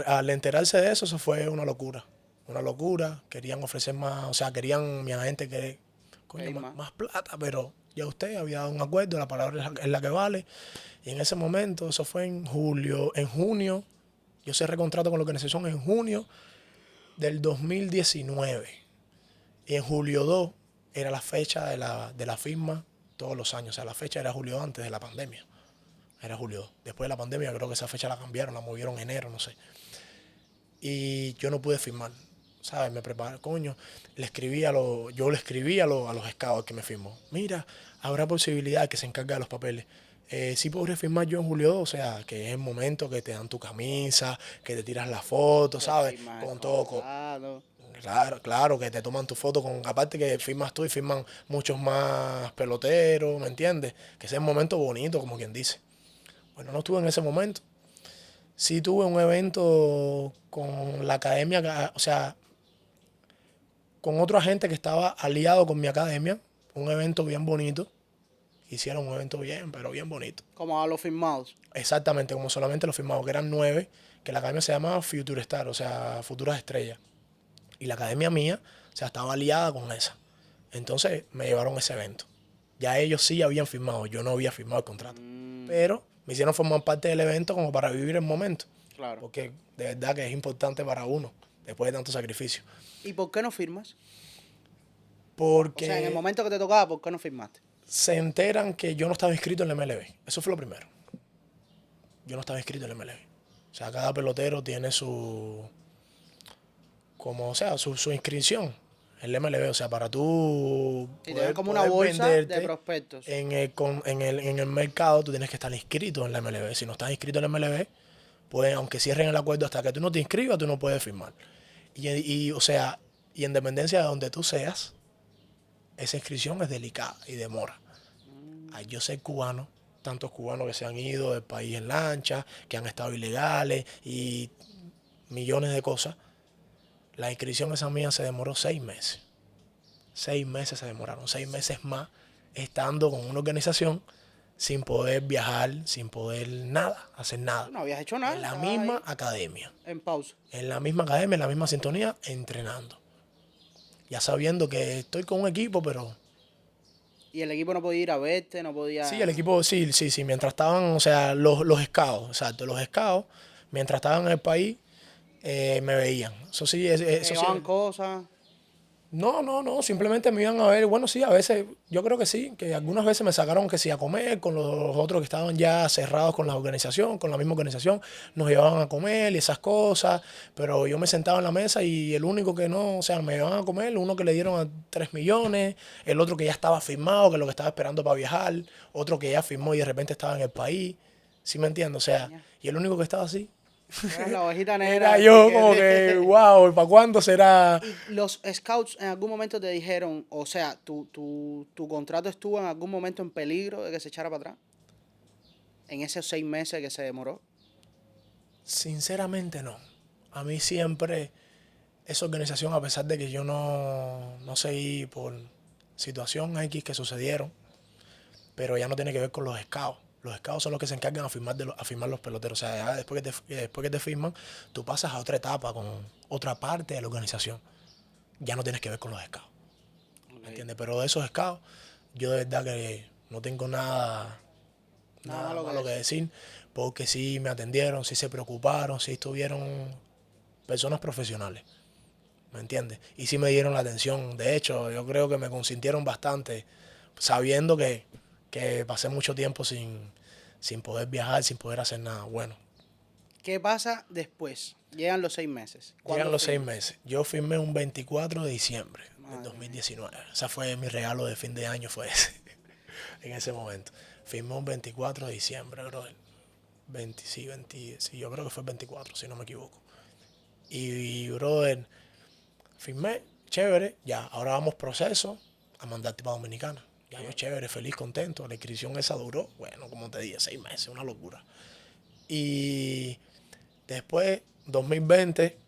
al enterarse de eso, eso fue una locura. Una locura. Querían ofrecer más, o sea, querían mi agente que más plata, pero ya usted había dado un acuerdo, la palabra es la que vale. Y en ese momento, eso fue en junio, yo cerré contrato con la organización en junio del 2019. Y en julio 2 era la fecha de la firma todos los años. O sea, la fecha era julio antes de la pandemia. Era julio 2. Después de la pandemia creo que esa fecha la cambiaron, la movieron en enero, no sé. Y yo no pude firmar, ¿sabes? Me preparé, coño. Yo le escribí a los scouts que me firmó. Mira, habrá posibilidad que se encargue de los papeles. Sí podré firmar yo en julio 2, o sea, que es el momento que te dan tu camisa, que te tiras la foto, ¿sabes? Con todo. Claro, que te toman tu foto aparte que firmas tú y firman muchos más peloteros, ¿me entiendes? Que ese es un momento bonito, como quien dice. Bueno, no estuve en ese momento. Sí tuve un evento con la academia, o sea, con otro agente que estaba aliado con mi academia, un evento bien bonito. Hicieron un evento pero bien bonito. Como a los firmados. Exactamente, como solamente los firmados, que eran 9, que la academia se llamaba Future Star, o sea, Futuras Estrellas. Y la academia mía, o sea, estaba aliada con esa. Entonces me llevaron a ese evento. Ya ellos sí habían firmado, yo no había firmado el contrato. Pero me hicieron formar parte del evento como para vivir el momento. Claro. Porque de verdad que es importante para uno, después de tanto sacrificio. ¿Y por qué no firmas? Porque... O sea, en el momento que te tocaba, ¿por qué no firmaste? Se enteran que yo no estaba inscrito en la MLB. Eso fue lo primero. Yo no estaba inscrito en la MLB. O sea, cada pelotero tiene su inscripción en la MLB. O sea, para tú poder, como una bolsa de prospectos. En el mercado tú tienes que estar inscrito en la MLB. Si no estás inscrito en la MLB, pues aunque cierren el acuerdo hasta que tú no te inscribas, tú no puedes firmar. O sea, y en dependencia de donde tú seas, esa inscripción es delicada y demora. Yo sé cubanos, tantos cubanos que se han ido del país en lancha, que han estado ilegales y millones de cosas. La inscripción esa mía se demoró 6 meses. 6 meses se demoraron, 6 meses más, estando con una organización sin poder viajar, sin poder hacer nada. No habías hecho nada. En la misma academia. En pausa. En la misma academia, en la misma sintonía, entrenando. Ya sabiendo que estoy con un equipo, pero... ¿Y el equipo no podía ir a verte? ¿No podía...? Sí, el equipo, sí. Mientras estaban, o sea, los scouts, exacto, los scouts, mientras estaban en el país, me veían. Eso sí, eso sí. Cosas. No, simplemente me iban a ver. Bueno, sí, a veces, yo creo que sí, que algunas veces me sacaron que sí a comer con los otros que estaban ya cerrados con la organización, con la misma organización, nos llevaban a comer y esas cosas, pero yo me sentaba en la mesa y el único que no, o sea, me llevaban a comer, uno que le dieron a 3 millones, el otro que ya estaba firmado, que es lo que estaba esperando para viajar, otro que ya firmó y de repente estaba en el país, ¿sí me entiendes? O sea, y el único que estaba así. Era la ovejita negra. Era yo como que, wow, ¿para cuándo será? ¿Y los scouts en algún momento te dijeron, o sea, tu contrato estuvo en algún momento en peligro de que se echara para atrás? En esos 6 meses que se demoró. Sinceramente no. A mí siempre esa organización, a pesar de que yo no seguí por situación X que sucedieron, pero ya no tiene que ver con los scouts. Los scouts son los que se encargan a firmar los peloteros. O sea, ya después que te firman, tú pasas a otra etapa con otra parte de la organización. Ya no tienes que ver con los scouts. ¿Me entiendes? Pero de esos scouts, yo de verdad que no tengo nada malo que decir. Porque sí me atendieron, sí se preocuparon, sí estuvieron personas profesionales. ¿Me entiendes? Y sí me dieron la atención. De hecho, yo creo que me consintieron bastante, sabiendo que pasé mucho tiempo sin poder viajar, sin poder hacer nada. Bueno, ¿Qué pasa después? Llegan los 6 meses. Llegan los 6 meses. Yo firmé un 24 de diciembre del 2019. Ese fue mi regalo de fin de año, fue ese. En ese momento. Firmé un 24 de diciembre, brother. Sí, yo creo que fue el 24, si no me equivoco. Y brother, firmé, chévere, ya, ahora vamos proceso a mandarte para Dominicana. Ya yo chévere, feliz, contento. La inscripción esa duró, bueno, como te dije, 6 meses, una locura. Y después, 2020,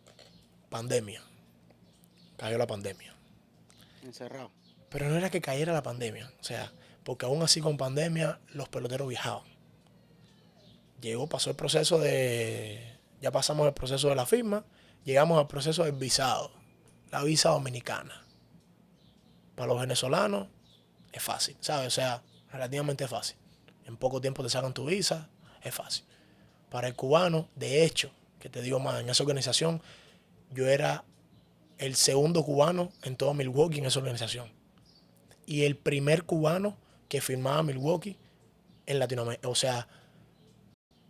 pandemia. Cayó la pandemia. Encerrado. Pero no era que cayera la pandemia, o sea, porque aún así con pandemia los peloteros viajaban. Pasó el proceso ya pasamos el proceso de la firma, llegamos al proceso del visado, la visa dominicana. Para los venezolanos es fácil, ¿sabes? O sea, relativamente fácil. En poco tiempo te sacan tu visa, es fácil. Para el cubano, de hecho, que te digo más, en esa organización, yo era el segundo cubano en todo Milwaukee en esa organización. Y el primer cubano que firmaba Milwaukee en Latinoamérica, o sea,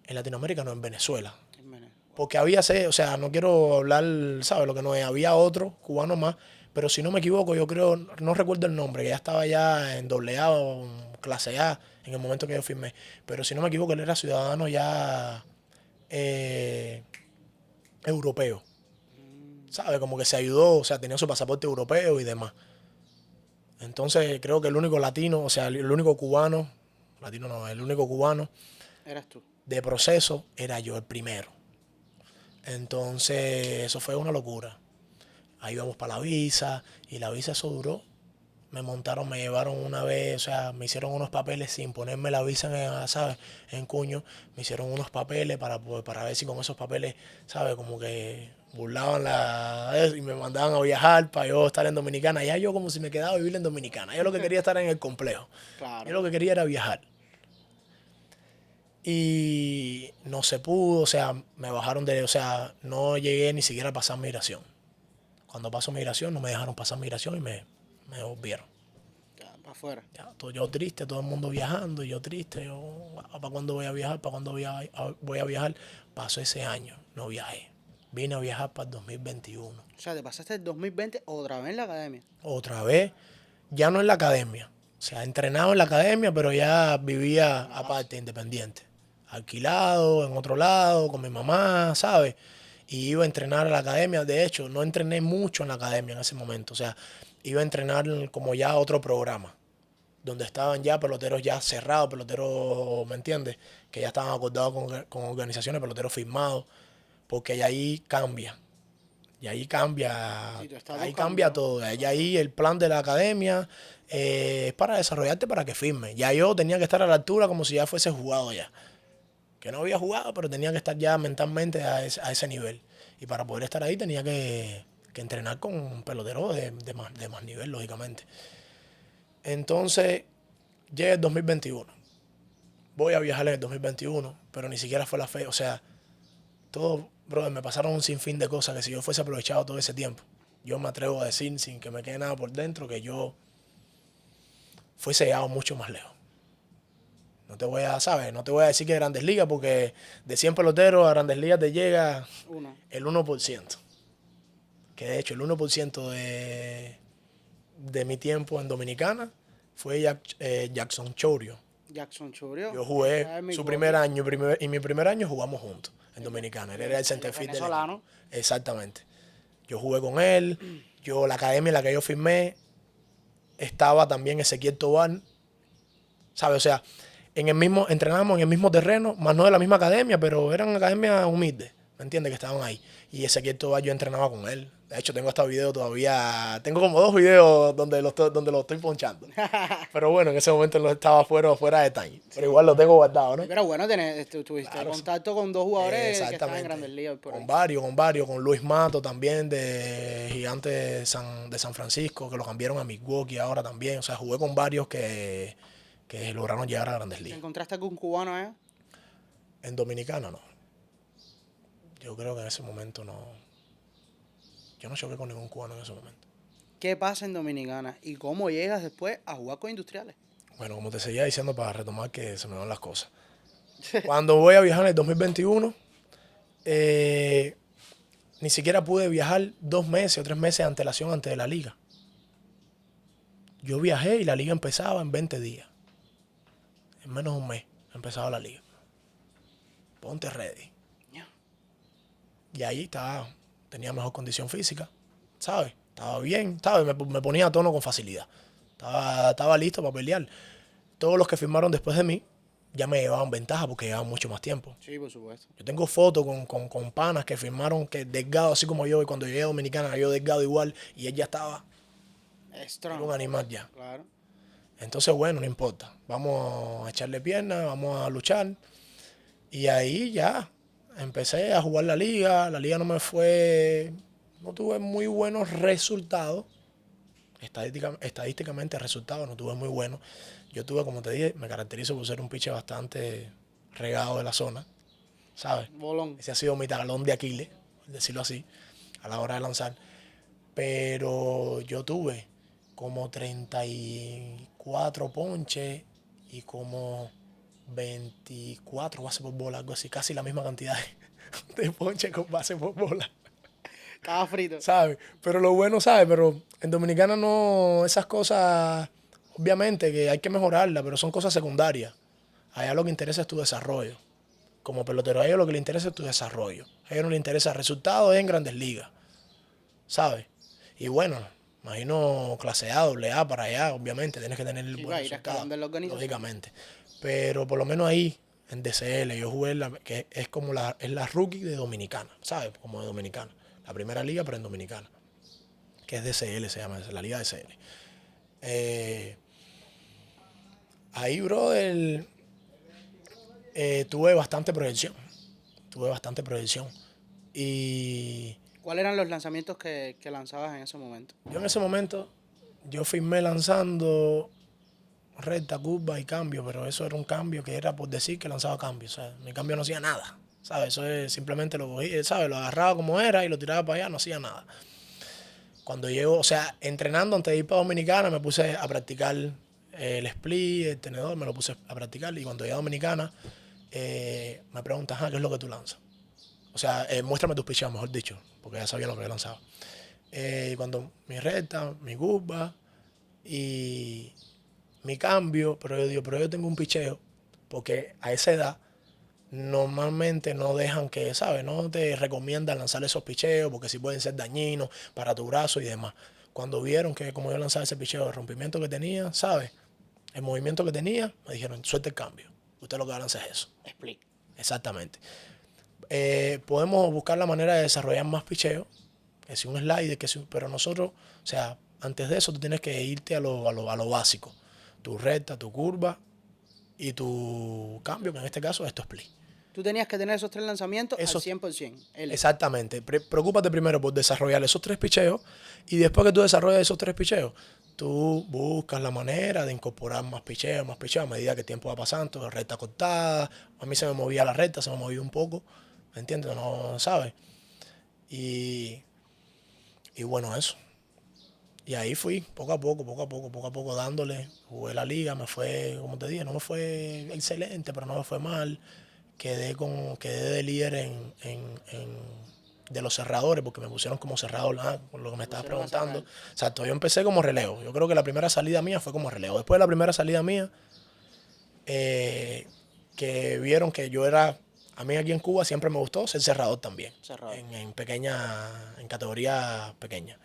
en Latinoamérica, no, en Venezuela. Porque había, o sea, no quiero hablar, ¿sabes? Lo que no es, había otro cubano más, pero si no me equivoco, yo creo, no recuerdo el nombre, que ya estaba ya en AA o en clase A en el momento que yo firmé. Pero si no me equivoco, él era ciudadano ya europeo. ¿Sabes? Como que se ayudó, o sea, tenía su pasaporte europeo y demás. Entonces creo que el único latino, o sea, el único cubano, latino no, el único cubano eras tú. De proceso era yo el primero. Entonces eso fue una locura. Ahí íbamos para la visa y la visa eso duró. Me llevaron una vez, o sea, me hicieron unos papeles sin ponerme la visa ¿sabes? En cuño. Me hicieron unos papeles para ver si con esos papeles, ¿sabes? Como que burlaban y me mandaban a viajar para yo estar en Dominicana. Ya yo como si me quedaba a vivir en Dominicana. Yo lo que quería estar en el complejo. Claro. Yo lo que quería era viajar. Y no se pudo, o sea, me bajaron o sea, no llegué ni siquiera a pasar migración. Cuando paso migración, no me dejaron pasar migración y me volvieron. Ya, para afuera. Ya, yo triste, todo el mundo viajando, y yo triste, ¿para cuándo voy a viajar? ¿Para cuándo voy a viajar? Pasó ese año, no viajé. Vine a viajar para el 2021. O sea, te pasaste el 2020 otra vez en la academia. Otra vez, ya no en la academia. O sea, entrenaba en la academia, pero ya vivía aparte, independiente. Alquilado, en otro lado, con mi mamá, ¿sabes? Y iba a entrenar a la academia. De hecho, no entrené mucho en la academia en ese momento. O sea, iba a entrenar como ya otro programa, donde estaban ya peloteros ya cerrados, peloteros, ¿me entiendes? Que ya estaban acordados con organizaciones, peloteros firmados, porque ahí cambia. Y ahí cambia, Sí, ahí cambia todo. Y ahí el plan de la academia es para desarrollarte para que firme. Ya yo tenía que estar a la altura como si ya fuese jugado ya. Que no había jugado, pero tenía que estar ya mentalmente a ese nivel. Y para poder estar ahí tenía que entrenar con un pelotero de más nivel, lógicamente. Entonces, llega el 2021. Voy a viajar en el 2021, pero ni siquiera fue la fe. O sea, todo, brother, me pasaron un sinfín de cosas que si yo fuese aprovechado todo ese tiempo, yo me atrevo a decir, sin que me quede nada por dentro, que yo fuese llegado mucho más lejos. No te voy a, ¿sabes? No te voy a decir que Grandes Ligas, porque de 100 peloteros a Grandes Ligas te llega el 1%. Que de hecho el 1% de mi tiempo en Dominicana fue Jackson Chourio. Jackson Chourio. Yo jugué su primer año y mi primer año jugamos juntos en Dominicana. Él era el centerfield venezolano. Exactamente. Yo jugué con él. La academia en la que yo firmé estaba también Ezequiel Tobar. ¿Sabes? O sea, entrenábamos en el mismo terreno, más no de la misma academia, pero eran academias humildes, ¿me entiendes? Que estaban ahí. Y Ezequiel Tobar yo entrenaba con él. De hecho, tengo hasta video todavía. Tengo como 2 videos donde lo estoy ponchando. Pero bueno, en ese momento no estaba fuera de time. Pero igual lo tengo guardado, ¿no? Pero bueno, tuviste Claro, contacto con 2 jugadores que están en Grandes Ligas. Con varios. Con Luis Mato también, de Gigantes de San Francisco, que lo cambiaron a Milwaukee ahora también. O sea, jugué con varios que lograron llegar a Grandes Ligas. ¿Te encontraste con un cubano allá? En Dominicana no. Yo creo que en ese momento no. Yo no choqué con ningún cubano en ese momento. ¿Qué pasa en Dominicana? ¿Y cómo llegas después a jugar con Industriales? Bueno, como te seguía diciendo, para retomar que se me van las cosas. Cuando voy a viajar en el 2021, ni siquiera pude viajar 2 meses o 3 meses de antelación antes de la liga. Yo viajé y la liga empezaba en 20 días. En menos de un mes empezaba la liga. Ponte ready. Y ahí tenía mejor condición física, ¿sabes? Estaba bien, ¿sabes? Me ponía a tono con facilidad. Estaba listo para pelear. Todos los que firmaron después de mí ya me llevaban ventaja porque llevaban mucho más tiempo. Sí, por supuesto. Yo tengo fotos con panas que firmaron que delgado así como yo, y cuando llegué a Dominicana yo delgado igual y él ya estaba Strong. un animal ya. Claro. Entonces, bueno, no importa. Vamos a echarle piernas, vamos a luchar. Y ahí ya empecé a jugar la liga. La liga no tuve muy buenos resultados. Estadísticamente resultados no tuve muy buenos. Yo tuve, como te dije, me caracterizo por ser un pitcher bastante regado de la zona, ¿sabes? Bolón. Ese ha sido mi talón de Aquiles, por decirlo así, a la hora de lanzar. Pero yo tuve como 34 ponches y como 24 bases por bola, algo así, casi la misma cantidad de ponches con bases por bola. Estaba frito. ¿Sabes? Pero lo bueno, ¿sabes? Pero en Dominicana no, esas cosas, obviamente que hay que mejorarlas, pero son cosas secundarias. Allá lo que interesa es tu desarrollo. Como pelotero, a ellos lo que les interesa es tu desarrollo. A ellos no les interesa el resultado en Grandes Ligas, ¿sabes? Y bueno, imagino clase A, doble A para allá, obviamente, tienes que tener el buen resultado, lógicamente. Pero por lo menos ahí, en DCL, yo jugué que es como es la rookie de Dominicana, ¿sabes? Como de Dominicana. La primera liga, pero en Dominicana. Que es DCL, se llama, la liga DCL. Ahí, brother, tuve bastante proyección. Y ¿cuáles eran los lanzamientos que lanzabas en ese momento? yo en ese momento, yo firmé lanzando recta, curva y cambio, pero eso era un cambio que era por decir que lanzaba cambio. O sea, mi cambio no hacía nada, ¿sabes? Eso es simplemente lo cogía, ¿sabes? Lo agarraba como era y lo tiraba para allá, no hacía nada. Cuando llego, o sea, entrenando antes de ir para Dominicana, me puse a practicar el split, el tenedor, me lo puse a practicar. Y cuando llegué a Dominicana, me preguntan, ¿qué es lo que tú lanzas? O sea, muéstrame tus picheos, mejor dicho, porque ya sabía lo que yo lanzaba. Cuando mi recta, mi curva y mi cambio, pero yo digo, pero yo tengo un picheo, porque a esa edad normalmente no dejan que, ¿sabes? No te recomiendan lanzar esos picheos porque sí pueden ser dañinos para tu brazo y demás. Cuando vieron que como yo lanzaba ese picheo, el rompimiento que tenía, ¿sabes? El movimiento que tenía, me dijeron, suelta el cambio. Usted lo que va a lanzar es eso. Explica. Exactamente. Podemos buscar la manera de desarrollar más picheos, que si un slider, pero nosotros, o sea, antes de eso tú tienes que irte a lo básico. Tu recta, tu curva y tu cambio, que en este caso es tu split. Tú tenías que tener esos 3 lanzamientos al 100%. Exactamente. Preocúpate primero por desarrollar esos 3 picheos y después que tú desarrollas esos 3 picheos, tú buscas la manera de incorporar más picheos a medida que el tiempo va pasando, recta cortada. A mí se me movía la recta, se me movía un poco, ¿me entiendes? No sabes. Y bueno, eso. Y ahí fui, poco a poco dándole. Jugué la liga, me fue, como te dije, no me fue excelente, pero no me fue mal. Quedé de líder de los cerradores, porque me pusieron como cerrador, por lo que me estabas preguntando. Exacto, yo empecé como relevo. Yo creo que la primera salida mía fue como relevo. Después de la primera salida mía, que vieron que yo era, a mí aquí en Cuba siempre me gustó ser cerrador también. En categoría pequeña.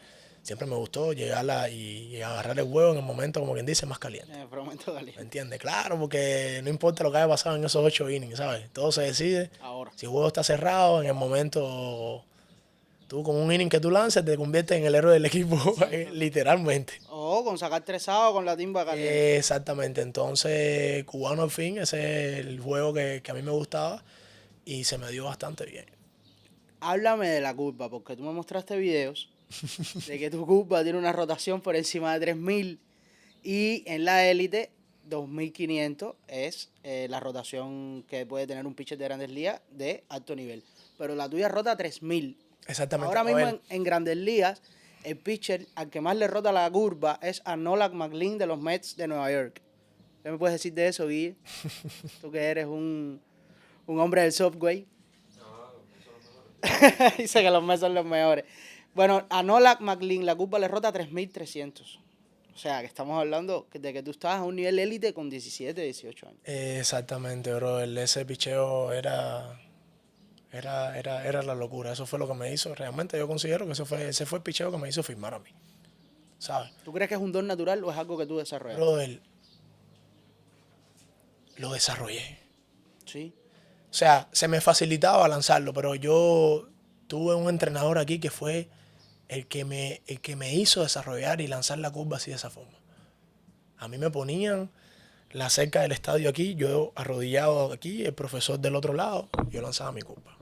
Siempre me gustó llegar y agarrar el huevo en el momento, como quien dice, más caliente. En el momento caliente. ¿Me entiendes? Claro, porque no importa lo que haya pasado en esos 8 innings, ¿sabes? Todo se decide. Ahora. Si el juego está cerrado, en el momento, tú con un inning que tú lances te conviertes en el héroe del equipo, literalmente. O con sacar 3 outs con la timba caliente. Exactamente. Entonces, cubano al fin, ese es el juego que a mí me gustaba y se me dio bastante bien. Háblame de la curva, porque tú me mostraste videos de que tu curva tiene una rotación por encima de 3000 y en la élite 2500 es la rotación que puede tener un pitcher de Grandes Ligas de alto nivel. Pero la tuya rota 3000. Exactamente. Ahora mismo en Grandes Ligas, el pitcher al que más le rota la curva es a Nolan McLean de los Mets de Nueva York. ¿Qué me puedes decir de eso, Guille? Tú que eres un hombre del software. Dice que los meses son los mejores. Bueno, a Nola McLean la curva le rota 3.300. O sea, que estamos hablando de que tú estabas a un nivel élite con 17, 18 años. Exactamente, bro. Ese picheo era la locura. Eso fue lo que me hizo. Realmente yo considero que ese fue el picheo que me hizo firmar a mí. ¿Sabes? ¿Tú crees que es un don natural o es algo que tú desarrollaste? Brother, lo desarrollé. Sí. O sea, se me facilitaba lanzarlo, pero yo tuve un entrenador aquí que fue el que me hizo desarrollar y lanzar la curva así de esa forma. A mí me ponían la cerca del estadio aquí, yo arrodillado aquí, el profesor del otro lado, yo lanzaba mi curva.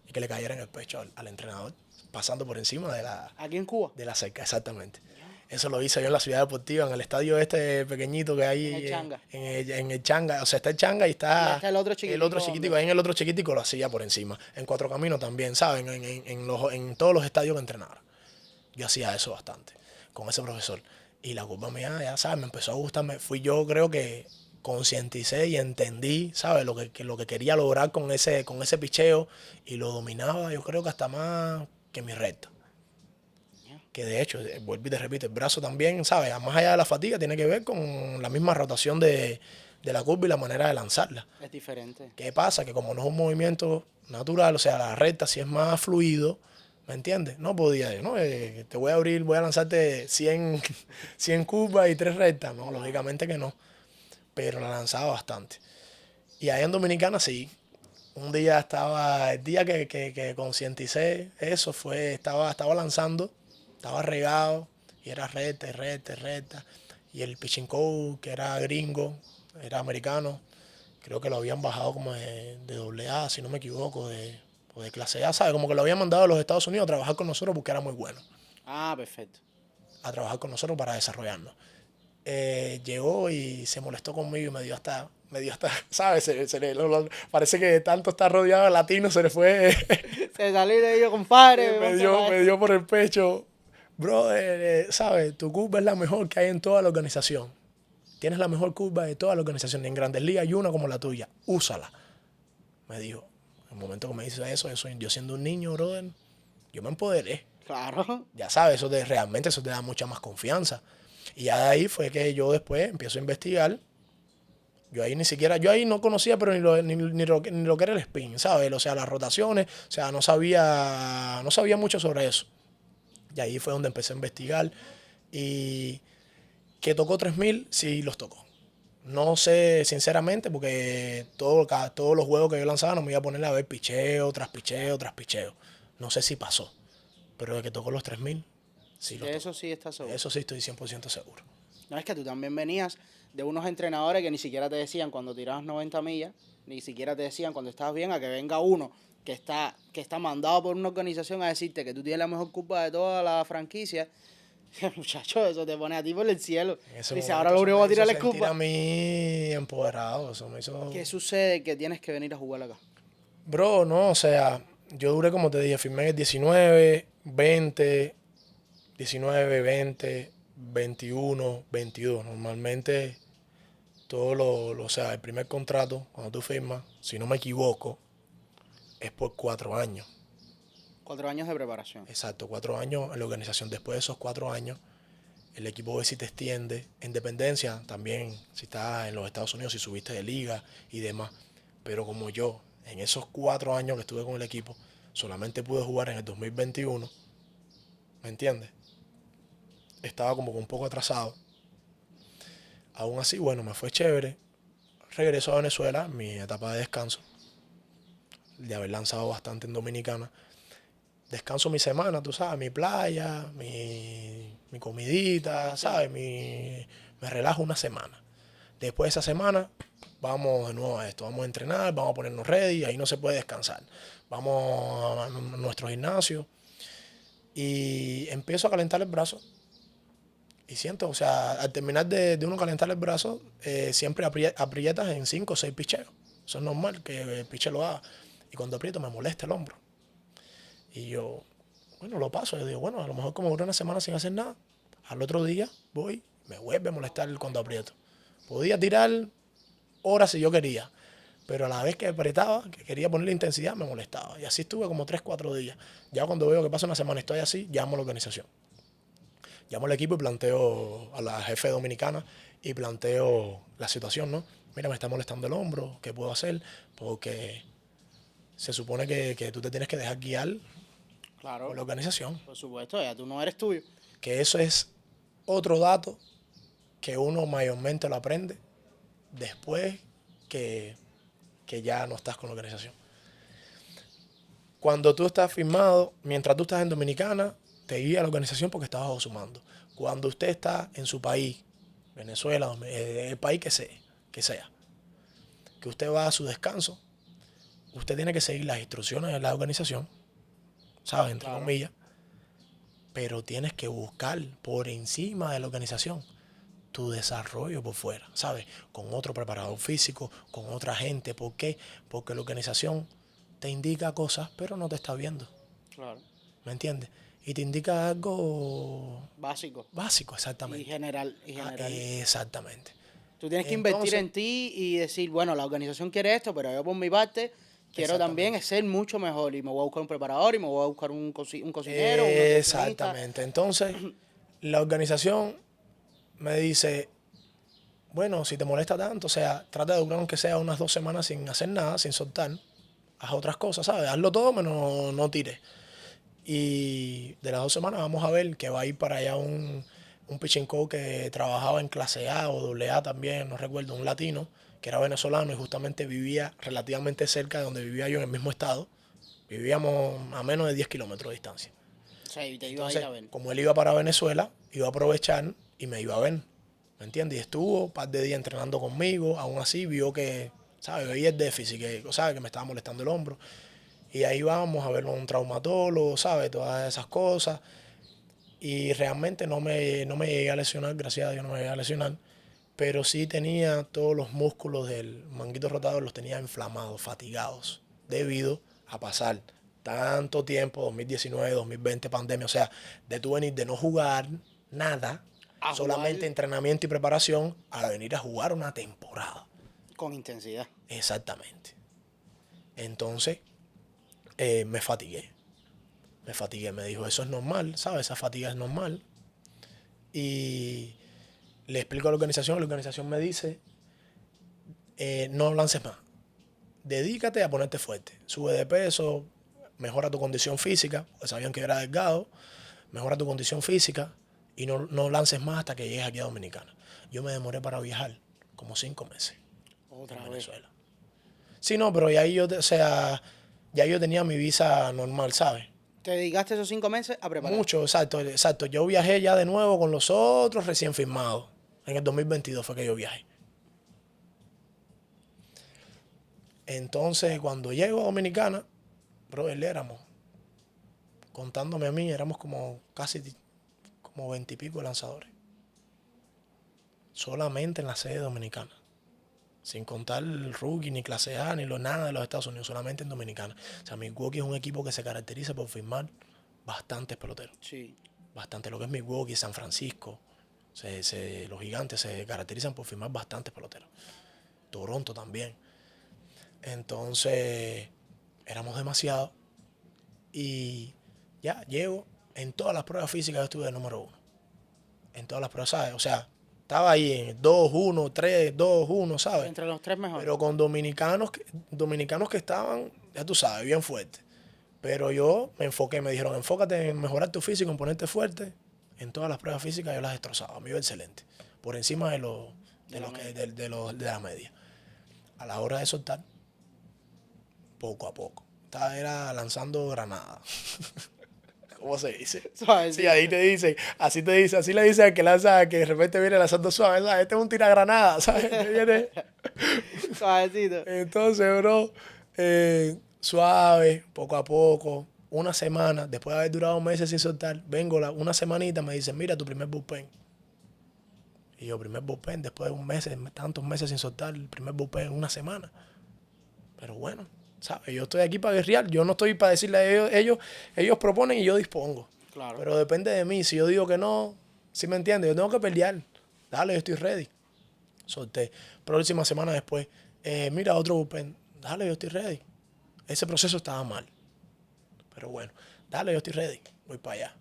Y que le cayera en el pecho al entrenador, pasando por encima ¿Aquí en Cuba? de la cerca, exactamente. Eso lo hice yo en la ciudad deportiva, en el estadio este pequeñito que hay. En el Changa. En el Changa. O sea, está el Changa y está el otro chiquitico. El otro chiquitico. Ahí en el otro chiquitico lo hacía por encima. En Cuatro Caminos también, ¿saben? En todos los estadios que entrenaba. Yo hacía eso bastante con ese profesor. Y la curva mía, ya sabes, me empezó a gustar. Fui yo, creo que concienticé y entendí, ¿sabes? Lo que quería lograr con ese picheo. Y lo dominaba, yo creo que hasta más que mi recta. Que de hecho, vuelvo y te repito, el brazo también, ¿sabes? Más allá de la fatiga, tiene que ver con la misma rotación de la curva y la manera de lanzarla. Es diferente. ¿Qué pasa? Que como no es un movimiento natural, o sea, la recta sí es más fluido, ¿me entiendes? No podía, ¿no? Te voy a abrir, voy a lanzarte 100 curvas y 3 rectas. No, lógicamente que no. Pero la lanzaba bastante. Y ahí en Dominicana sí. Un día el día que concienticé eso estaba lanzando. Estaba regado y era recta. Y el pitching coach, que era gringo, era americano, creo que lo habían bajado como de AA, si no me equivoco, o de clase A, ¿sabes? Como que lo habían mandado a los Estados Unidos a trabajar con nosotros porque era muy bueno. Ah, perfecto. A trabajar con nosotros para desarrollarnos. Llegó y se molestó conmigo y me dio hasta, ¿sabes? Parece que tanto está rodeado de latinos, se le fue. Se salió de ellos, compadre. me dio por el pecho. Brother, ¿sabes? Tu curva es la mejor que hay en toda la organización. Tienes la mejor curva de toda la organización. En Grandes Ligas hay una como la tuya. Úsala. Me dijo. En el momento que me dice eso, yo siendo un niño, brother, yo me empoderé. Claro. Ya sabes, realmente eso te da mucha más confianza. Y ya de ahí fue que yo después empiezo a investigar. Yo ahí no conocía, pero ni lo que era el spin, ¿sabes? O sea, las rotaciones, o sea, no sabía mucho sobre eso. Y ahí fue donde empecé a investigar. Y que tocó 3000, sí los tocó. No sé, sinceramente, porque todos los juegos que yo lanzaba no me iba a poner a ver picheo tras picheo tras picheo. No sé si pasó. Pero de que tocó los 3000, sí los tocó. Eso sí estás seguro. Eso sí estoy 100% seguro. No, es que tú también venías de unos entrenadores que ni siquiera te decían cuando tirabas 90 millas, ni siquiera te decían cuando estabas bien, a que venga uno que está mandado por una organización a decirte que tú tienes la mejor curva de toda la franquicia. Muchacho, eso te pone a ti por el cielo. Dice, ahora lo único que voy a tirar es curva. A mí empoderado, eso me hizo... ¿Qué sucede que tienes que venir a jugar acá? Bro, no, o sea, yo duré, como te dije, firmé en el 19, 20, 21, 22. Normalmente, o sea, el primer contrato, cuando tú firmas, si no me equivoco, es por 4 años. 4 años de preparación. Exacto, 4 años en la organización. Después de esos 4 años, el equipo ve si te extiende. En dependencia, también, si estás en los Estados Unidos, si subiste de liga y demás. Pero como yo, en esos 4 años que estuve con el equipo, solamente pude jugar en el 2021, ¿me entiendes? Estaba como un poco atrasado. Aún así, bueno, me fue chévere. Regreso a Venezuela, mi etapa de descanso, de haber lanzado bastante en Dominicana. Descanso mi semana, tú sabes, mi playa, mi comidita, ¿sabes? Me relajo una semana. Después de esa semana, vamos de nuevo a esto. Vamos a entrenar, vamos a ponernos ready, ahí no se puede descansar. Vamos a nuestro gimnasio y empiezo a calentar el brazo. Y siento, o sea, al terminar de uno calentar el brazo, siempre aprietas en 5 o 6 picheos. Eso es normal que el piche lo haga. Y cuando aprieto me molesta el hombro. Y yo, bueno, lo paso. Yo digo, bueno, a lo mejor como duré una semana sin hacer nada, al otro día voy, me vuelve a molestar cuando aprieto. Podía tirar horas si yo quería, pero a la vez que apretaba, que quería ponerle intensidad, me molestaba. Y así estuve como 3, 4 días. Ya cuando veo que pasa una semana y estoy así, llamo a la organización. Llamo al equipo y planteo a la jefe dominicana y planteo la situación, ¿no? Mira, me está molestando el hombro, ¿qué puedo hacer? Porque se supone que tú te tienes que dejar guiar Claro, por la organización. por supuesto, ya tú no eres tuyo. Que eso es otro dato que uno mayormente lo aprende después que ya no estás con la organización. Cuando tú estás firmado, mientras tú estás en Dominicana, te guía la organización porque estás bajo su mando. Cuando usted está en su país, Venezuela, el país que sea, que usted va a su descanso, usted tiene que seguir las instrucciones de la organización, ¿sabes? Entre comillas, pero tienes que buscar por encima de la organización tu desarrollo por fuera, ¿sabes? Con otro preparador físico, con otra gente. ¿Por qué? Porque la organización te indica cosas, pero no te está viendo. Claro. ¿Me entiendes? Y te indica algo Básico. básico, exactamente. Y general. Exactamente. Tú tienes que invertir en ti y decir, bueno, la organización quiere esto, pero yo por mi parte quiero también ser mucho mejor. Y me voy a buscar un preparador y me voy a buscar un cocinero, un nutricionista. Exactamente. Entonces, la organización me dice, bueno, si te molesta tanto, o sea, trata de durar aunque sea unas 2 semanas sin hacer nada, sin soltar. Haz otras cosas, ¿sabes? Hazlo todo, menos no tires. Y de las 2 semanas vamos a ver que va a ir para allá un pitching coach que trabajaba en clase A o AA también, no recuerdo, un latino, que era venezolano y justamente vivía relativamente cerca de donde vivía yo en el mismo estado. Vivíamos a menos de 10 kilómetros de distancia. O sea, y te iba Entonces, a ir a ver. como él iba para Venezuela, iba a aprovechar y me iba a ver. ¿Me entiendes? Y estuvo un par de días entrenando conmigo, aún así vio que, ¿sabes? Veía el déficit, ¿sabes? Que me estaba molestando el hombro. Y ahí vamos a ver un traumatólogo, ¿sabes? Todas esas cosas. Y realmente no me llegué a lesionar, gracias a Dios no me llegué a lesionar. Pero sí tenía todos los músculos del manguito rotador, los tenía inflamados, fatigados, debido a pasar tanto tiempo, 2019, 2020, pandemia. O sea, de tú venir de no jugar nada, solamente entrenamiento y preparación, a venir a jugar una temporada. Con intensidad. Exactamente. Entonces, me fatigué. Me dijo, eso es normal, ¿sabes? Esa fatiga es normal. Y le explico a la organización me dice, no lances más. Dedícate a ponerte fuerte. Sube de peso, mejora tu condición física, porque sabían que yo era delgado, mejora tu condición física y no lances más hasta que llegues aquí a Dominicana. Yo me demoré para viajar como 5 meses Otra en vez. Venezuela. Sí, no, pero ya ahí ya yo tenía mi visa normal, ¿sabes? ¿Te dedicaste esos 5 meses a preparar? Mucho, exacto. Yo viajé ya de nuevo con los otros recién firmados. En el 2022 fue que yo viajé. Entonces, cuando llego a Dominicana, brother, éramos, contándome a mí, éramos como casi como 20 y pico lanzadores. Solamente en la sede dominicana. Sin contar el rookie, ni clase A, ni nada de los Estados Unidos, solamente en Dominicana. O sea, Milwaukee es un equipo que se caracteriza por firmar bastantes peloteros. Sí. Bastante. Lo que es Milwaukee, San Francisco, los gigantes se caracterizan por firmar bastantes peloteros. Toronto también. Entonces, éramos demasiados. Y ya, llego. En todas las pruebas físicas yo estuve de número 1. En todas las pruebas, ¿sabes? O sea, estaba ahí en 2-1, 3-2-1, ¿sabes? Entre los 3 mejores. Pero con dominicanos que estaban, ya tú sabes, bien fuertes. Pero yo me enfoqué, me dijeron, enfócate en mejorar tu físico, en ponerte fuerte. En todas las pruebas físicas yo las destrozaba. Me iba excelente. Por encima de la media. A la hora de soltar, poco a poco. Era lanzando granadas. ¿Cómo se dice? Suave, sí, ahí te dicen, así le dice al que lanza, que de repente viene lanzando suave, ¿sabes? Este es un tiragranada, ¿sabes? Viene... Suavecito. Entonces, bro, suave, poco a poco, una semana, después de haber durado meses sin soltar, vengo una semanita, me dicen, mira, tu primer bullpen. Y yo, primer bullpen, después de tantos meses sin soltar, el primer bullpen en una semana. Pero bueno, ¿sabes? Yo estoy aquí para guerrear, yo no estoy para decirle a ellos proponen y yo dispongo. Claro. Pero depende de mí, si yo digo que no, ¿sí me entiendes? Yo tengo que pelear. Dale, yo estoy ready. Solté. Próxima semana después Mira, otro bullpen, dale, yo estoy ready. Ese proceso estaba mal. Pero bueno, dale, yo estoy ready, voy para allá.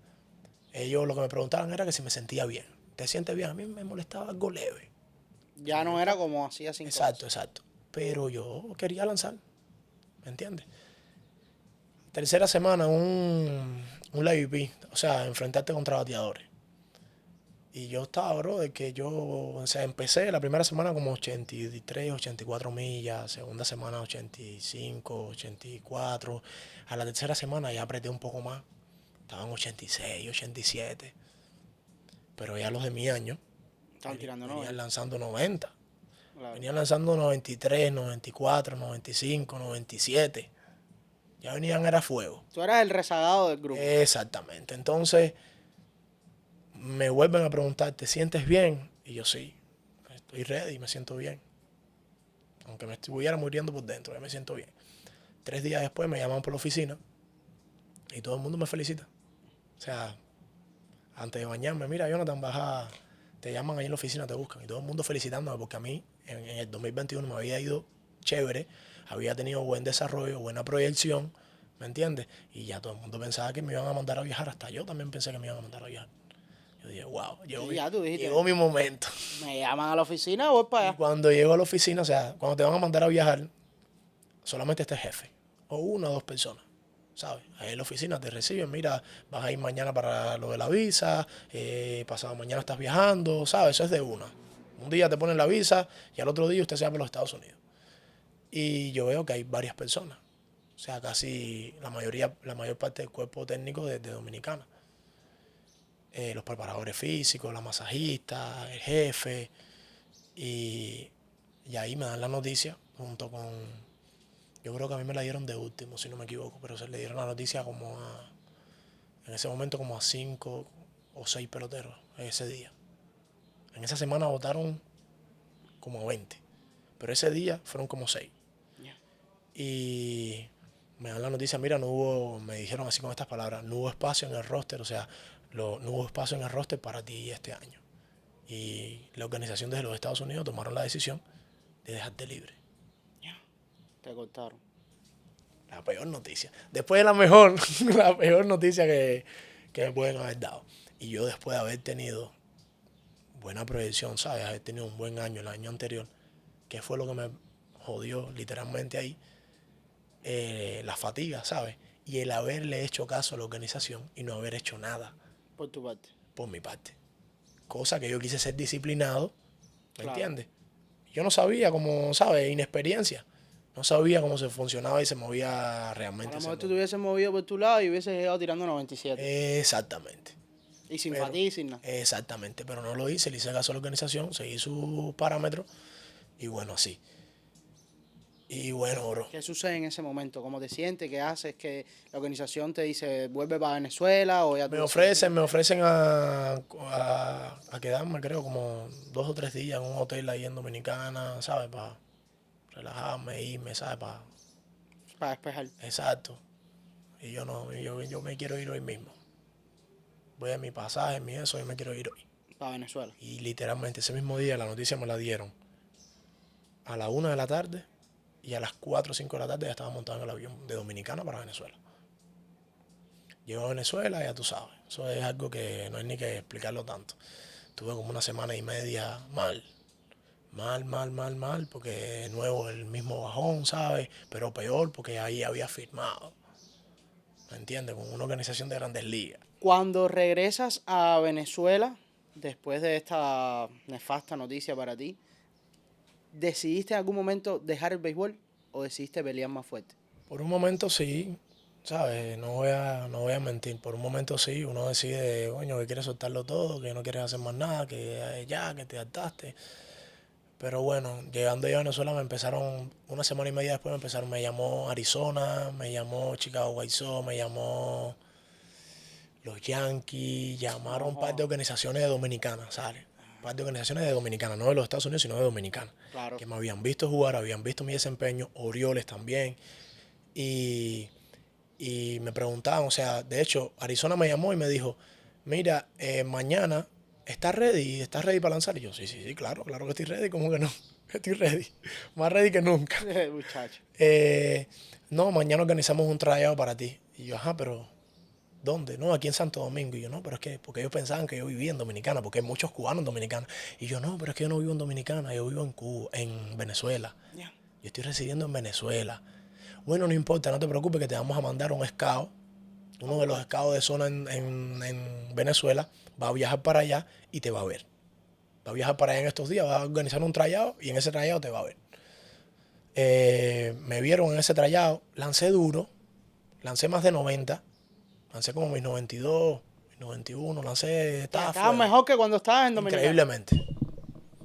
Ellos lo que me preguntaban era que si me sentía bien. ¿Te sientes bien? A mí me molestaba algo leve. Ya no era como hacía 5 años. Exacto. Pero yo quería lanzar, ¿me entiendes? Tercera semana, un live EP, o sea, enfrentarte contra bateadores. Y yo estaba, bro, de que yo, o sea, empecé la primera semana como 83, 84 millas, segunda semana 85, 84. A la tercera semana ya apreté un poco más, estaban 86, 87. Pero ya los de mi año Estaban tirando venían 90. lanzando 90. Claro. Venían lanzando 93, 94, 95, 97. Ya venían, era fuego. Tú eras el rezagado del grupo. Exactamente. Entonces, me vuelven a preguntar, ¿te sientes bien? Y yo sí, estoy ready, me siento bien. Aunque me estuviera muriendo por dentro, ya me siento bien. 3 días después me llaman por la oficina y todo el mundo me felicita. O sea, antes de bañarme, mira, Jonathan, baja, te llaman ahí en la oficina, te buscan. Y todo el mundo felicitándome porque a mí en el 2021 me había ido chévere, había tenido buen desarrollo, buena proyección, ¿me entiendes? Y ya todo el mundo pensaba que me iban a mandar a viajar, hasta yo también pensé que me iban a mandar a viajar. Yo dije, wow, llegó mi momento. Me llaman a la oficina, voy para Y allá. cuando llego a la oficina, o sea, cuando te van a mandar a viajar, solamente este jefe, o 1 o 2 personas, ¿sabes? Ahí en la oficina te reciben, mira, vas a ir mañana para lo de la visa, pasado mañana estás viajando, ¿sabes? Eso es de una. Un día te ponen la visa y al otro día usted se va por los Estados Unidos. Y yo veo que hay varias personas, o sea, casi la mayor parte del cuerpo técnico de Dominicana. Los preparadores físicos, la masajista, el jefe, y ahí me dan la noticia junto con, yo creo que a mí me la dieron de último, si no me equivoco, pero se le dieron la noticia como en ese momento como a 5 o 6 peloteros ese día. En esa semana votaron como a 20, pero ese día fueron como 6. Yeah. Y me dan la noticia, mira, me dijeron así con estas palabras, no hubo espacio en el roster, o sea, no hubo espacio en el roster para ti este año. Y la organización desde los Estados Unidos tomaron la decisión de dejarte libre. Yeah. Te cortaron. La peor noticia. Después de la mejor, la peor noticia que me pueden haber dado. Y yo después de haber tenido buena proyección, ¿sabes? Haber tenido un buen año el año anterior, que fue lo que me jodió literalmente ahí, la fatiga, ¿sabes? Y el haberle hecho caso a la organización y no haber hecho nada. Por tu parte. Por mi parte. Cosa que yo quise ser disciplinado, ¿me Claro. entiendes? Yo no sabía cómo, ¿sabes? Inexperiencia. No sabía cómo se funcionaba y se movía realmente. A lo mejor tú te hubieses movido por tu lado y hubieses llegado tirando 97. Exactamente. Y sin fatiga y sin nada. Exactamente, pero no lo hice, le hice caso a la organización, seguí sus parámetros y bueno, así. Y bueno, bro. ¿Qué sucede en ese momento? ¿Cómo te sientes? ¿Qué haces? ¿Que la organización te dice vuelve para Venezuela? O ya Me ofrecen a quedarme, creo, como 2 o 3 días en un hotel ahí en Dominicana, ¿sabes? Para relajarme, irme, ¿sabes? para despejar. Exacto. Y yo no, yo me quiero ir hoy mismo. Voy a mi pasaje, mi eso, y me quiero ir hoy. Para Venezuela. Y literalmente ese mismo día la noticia me la dieron a la 1 de la tarde y a las 4 o 5 de la tarde ya estaba montado en el avión de Dominicana para Venezuela. Llego a Venezuela, ya tú sabes, eso es algo que no hay ni que explicarlo tanto. Tuve como 1 semana y media mal, porque de nuevo el mismo bajón, ¿sabes? Pero peor porque ahí había firmado, ¿me entiendes? Con una organización de Grandes Ligas. Cuando regresas a Venezuela, después de esta nefasta noticia para ti, ¿decidiste en algún momento dejar el béisbol o decidiste pelear más fuerte? Por un momento sí, ¿sabes? No voy a mentir. Por un momento sí, uno decide, coño, que quieres soltarlo todo, que no quieres hacer más nada, que ya, que te hartaste. Pero bueno, llegando ya a Venezuela me empezaron, 1 semana y media después me llamó Arizona, me llamó Chicago White Sox, me llamó los Yankees, llamaron un par de organizaciones de dominicanas, ¿sabes? Un par de organizaciones de dominicanas, no de los Estados Unidos, sino de dominicanas. Claro. Que me habían visto jugar, habían visto mi desempeño, Orioles también. Y me preguntaban, o sea, de hecho, Arizona me llamó y me dijo, mira, mañana, ¿estás ready? ¿Estás ready para lanzar? Y yo, sí, claro que estoy ready, ¿cómo que no? Estoy ready. Más ready que nunca. Muchacho. No, mañana organizamos un tryout para ti. Y yo, ajá, pero ¿dónde? No, aquí en Santo Domingo. Y yo, no, pero es que, porque ellos pensaban que yo vivía en Dominicana, porque hay muchos cubanos en Dominicana. Y yo, no, pero es que yo no vivo en Dominicana, yo vivo en Cuba, en Venezuela. Yeah. Yo estoy residiendo en Venezuela. Bueno, no importa, no te preocupes que te vamos a mandar un scout. Uno de los scouts de zona en Venezuela va a viajar para allá y te va a ver. Va a viajar para allá en estos días, va a organizar un tryout y en ese tryout te va a ver. Me vieron en ese tryout, lancé duro, lancé más de 90, lancé como mis 92, mis 91, lancé... Estaba mejor que cuando estabas en Dominicana. Increíblemente.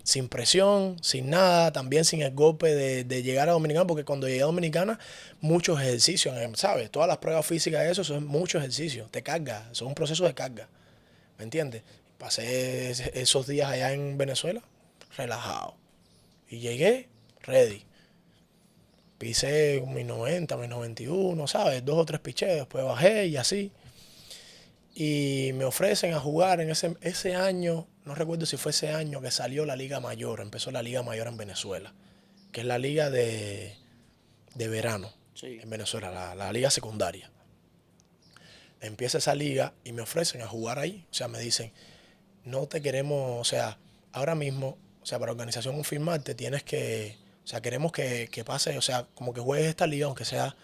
Sin presión, sin nada, también sin el golpe de llegar a Dominicana, porque cuando llegué a Dominicana, muchos ejercicios, ¿sabes? Todas las pruebas físicas, eso son muchos ejercicios, te carga, son un proceso de carga, ¿me entiendes? Pasé esos días allá en Venezuela, relajado, y llegué, ready. Pisé mis 90, mis 91, ¿sabes? 2 o 3 picheos, después bajé y así. Y me ofrecen a jugar en ese año, no recuerdo si fue ese año que salió la Liga Mayor, empezó la Liga Mayor en Venezuela, que es la liga de verano en Venezuela, la liga secundaria. Empieza esa liga y me ofrecen a jugar ahí, o sea, me dicen, no te queremos, o sea, ahora mismo, o sea, para organización confirmarte tienes que, o sea, queremos que pase, o sea, como que juegues esta liga, aunque sea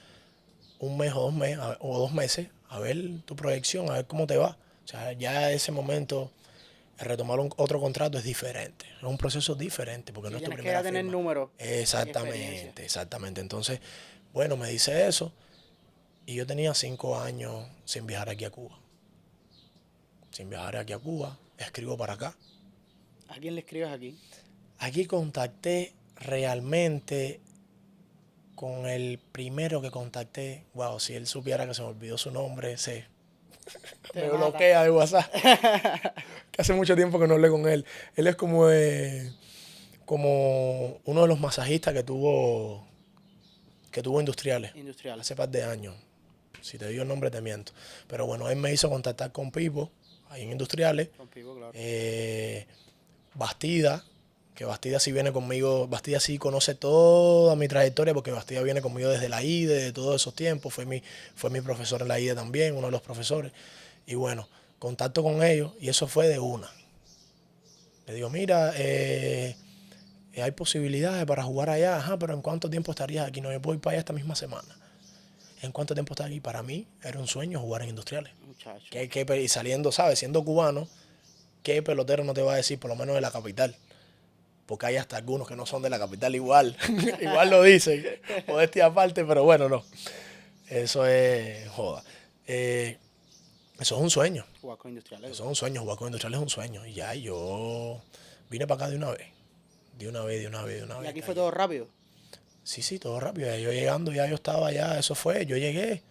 un mes o 2 meses, a ver tu proyección, a ver cómo te va. O sea, ya ese momento, retomar otro contrato es diferente. Es un proceso diferente, porque no es tu primera firma. Tienes que tener números. Exactamente. Entonces, bueno, me dice eso. Y yo tenía 5 años sin viajar aquí a Cuba. Escribo para acá. ¿A quién le escribes aquí? Aquí contacté realmente con el primero que contacté. Wow, si él supiera que se me olvidó su nombre, me bloquea de WhatsApp. Que hace mucho tiempo que no hablé con él. Él es como uno de los masajistas que tuvo Industriales. Hace par de años. Si te digo el nombre te miento. Pero bueno, él me hizo contactar con Pipo, ahí en Industriales. Con Pipo, claro. Bastida, que Bastida sí viene conmigo, Bastida sí conoce toda mi trayectoria, porque Bastida viene conmigo desde la IDE, de todos esos tiempos, fue mi profesor en la IDE también, uno de los profesores. Y bueno, contacto con ellos y eso fue de una. Le digo, mira, hay posibilidades para jugar allá, ajá, pero ¿en cuánto tiempo estarías aquí? No, yo voy para allá esta misma semana. ¿En cuánto tiempo estás aquí? Para mí era un sueño jugar en Industriales. Muchacho. Y saliendo, ¿sabes? Siendo cubano, ¿qué pelotero no te va a decir, por lo menos de la capital? Porque hay hasta algunos que no son de la capital igual. Igual lo dicen. Modestia aparte, pero bueno, no. Eso es joda. Eso es un sueño. Jugar con Industriales. Eso es un sueño. Jugar con Industriales es un sueño. Y ya yo vine para acá de una vez. De una vez. ¿Y aquí fue todo rápido? Sí, todo rápido. Yo llegando, ya yo estaba allá. Eso fue. Yo llegué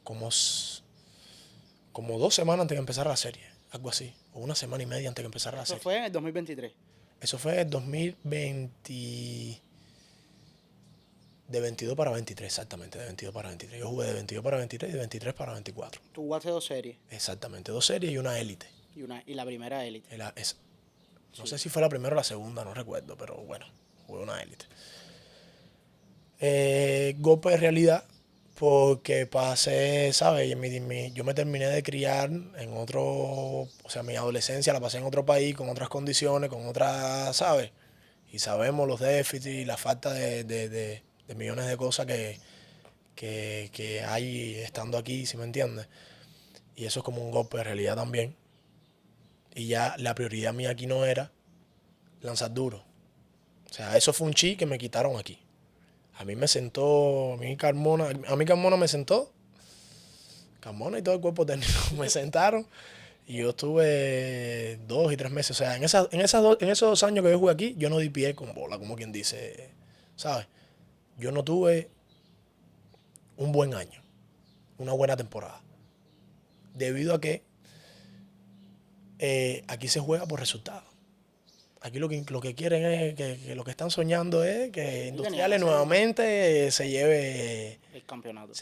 como 2 semanas antes de empezar la serie. Algo así. O 1 semana y media antes de empezar la serie. Eso fue en el 2023. Eso fue en 2020, de 22 para 23, exactamente, de 22 para 23. Yo jugué de 22 para 23 y de 23 para 24. Tú jugaste 2 series. Exactamente, 2 series y una élite. Y la primera élite. No sé si fue la primera o la segunda, no recuerdo, pero bueno, jugué una élite. Golpe de realidad, porque pasé, ¿sabes? Yo me terminé de criar en otro, o sea, mi adolescencia la pasé en otro país, con otras condiciones, con otras, ¿sabes? Y sabemos los déficits y la falta de millones de cosas que hay estando aquí, ¿sí me entiendes? Y eso es como un golpe de realidad también. Y ya la prioridad mía aquí no era lanzar duro. O sea, eso fue un chi que me quitaron aquí. A mí Carmona me sentó. Carmona y todo el cuerpo técnico me sentaron. Y yo estuve 2 y 3 meses. O sea, en esos 2 años que yo jugué aquí, yo no di pie con bola, como quien dice, ¿sabes? Yo no tuve un buen año, una buena temporada. Debido a que aquí se juega por resultados. Aquí lo que quieren es que lo que están soñando es que Industriales nuevamente se lleve el campeonato.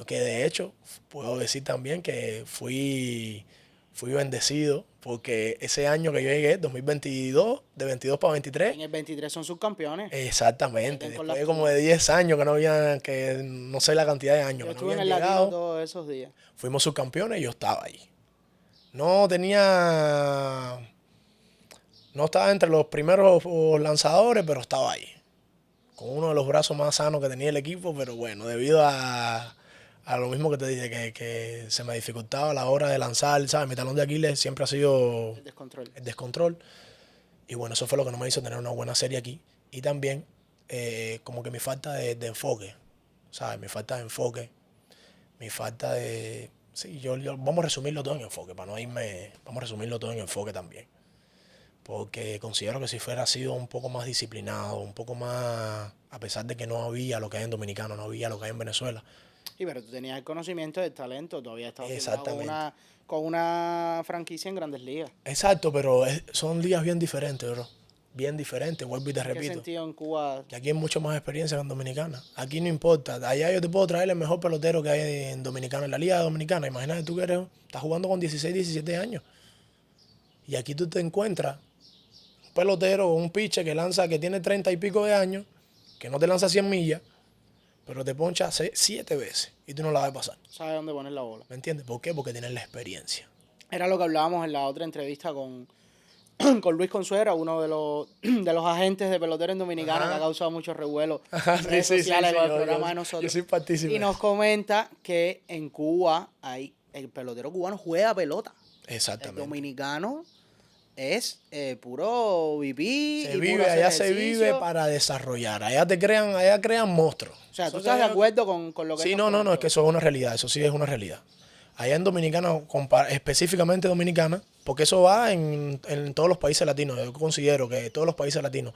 Que de hecho, puedo decir también que fui Fui bendecido porque ese año que yo llegué, 2022, de 22 para 23. En el 23 son subcampeones. Exactamente. Después de como de 10 años que no había, que no sé la cantidad de años Yo que no estuve en habían el Latino llegado, todos esos días. fuimos subcampeones y yo estaba ahí. No tenía, no estaba entre los primeros lanzadores, pero estaba ahí. Con uno de los brazos más sanos que tenía el equipo, pero bueno, debido a lo mismo que te dije, que se me dificultaba a la hora de lanzar, ¿sabes? Mi talón de Aquiles siempre ha sido el descontrol. Y bueno, eso fue lo que no me hizo tener una buena serie aquí. Y también como que mi falta de enfoque, ¿sabes? Mi falta de enfoque, mi falta de... Sí, vamos a resumirlo todo en enfoque, para no irme... Vamos a resumirlo todo en enfoque también. Porque considero que si fuera sido un poco más disciplinado, un poco más... A pesar de que no había lo que hay en Dominicano, no había lo que hay en Venezuela. Sí, pero tú tenías el conocimiento del talento, todavía estabas Exactamente. Con una franquicia en Grandes Ligas. Exacto, pero son ligas bien diferentes, bro. Bien diferentes, vuelvo y te ¿En qué repito. sentido en Cuba? Que aquí hay mucho más experiencia que en Dominicana. Aquí no importa. Allá yo te puedo traer el mejor pelotero que hay en Dominicana, en la Liga Dominicana. Imagínate tú que estás jugando con 16, 17 años. Y aquí tú te encuentras un pelotero o un pitcher que lanza, que tiene 30 y pico de años, que no te lanza 100 millas, pero te poncha 7 veces y tú no la vas a pasar. ¿Sabes dónde poner la bola? ¿Me entiendes? ¿Por qué? Porque tienes la experiencia. Era lo que hablábamos en la otra entrevista con Luis Consuera, uno de los agentes de pelotero en Dominicana, que ha causado mucho revuelo en redes sociales con el programa de nosotros. Yo soy partícipe. Y nos comenta que en Cuba el pelotero cubano juega pelota. Exactamente. El dominicano es puro vivir. Se vive, allá se vive para desarrollar. Allá crean monstruos. O sea, ¿tú estás de acuerdo con lo que... Sí, no, es que eso es una realidad, eso sí es una realidad. Allá en Dominicana, específicamente Dominicana, porque eso va en todos los países latinos. Yo considero que todos los países latinos,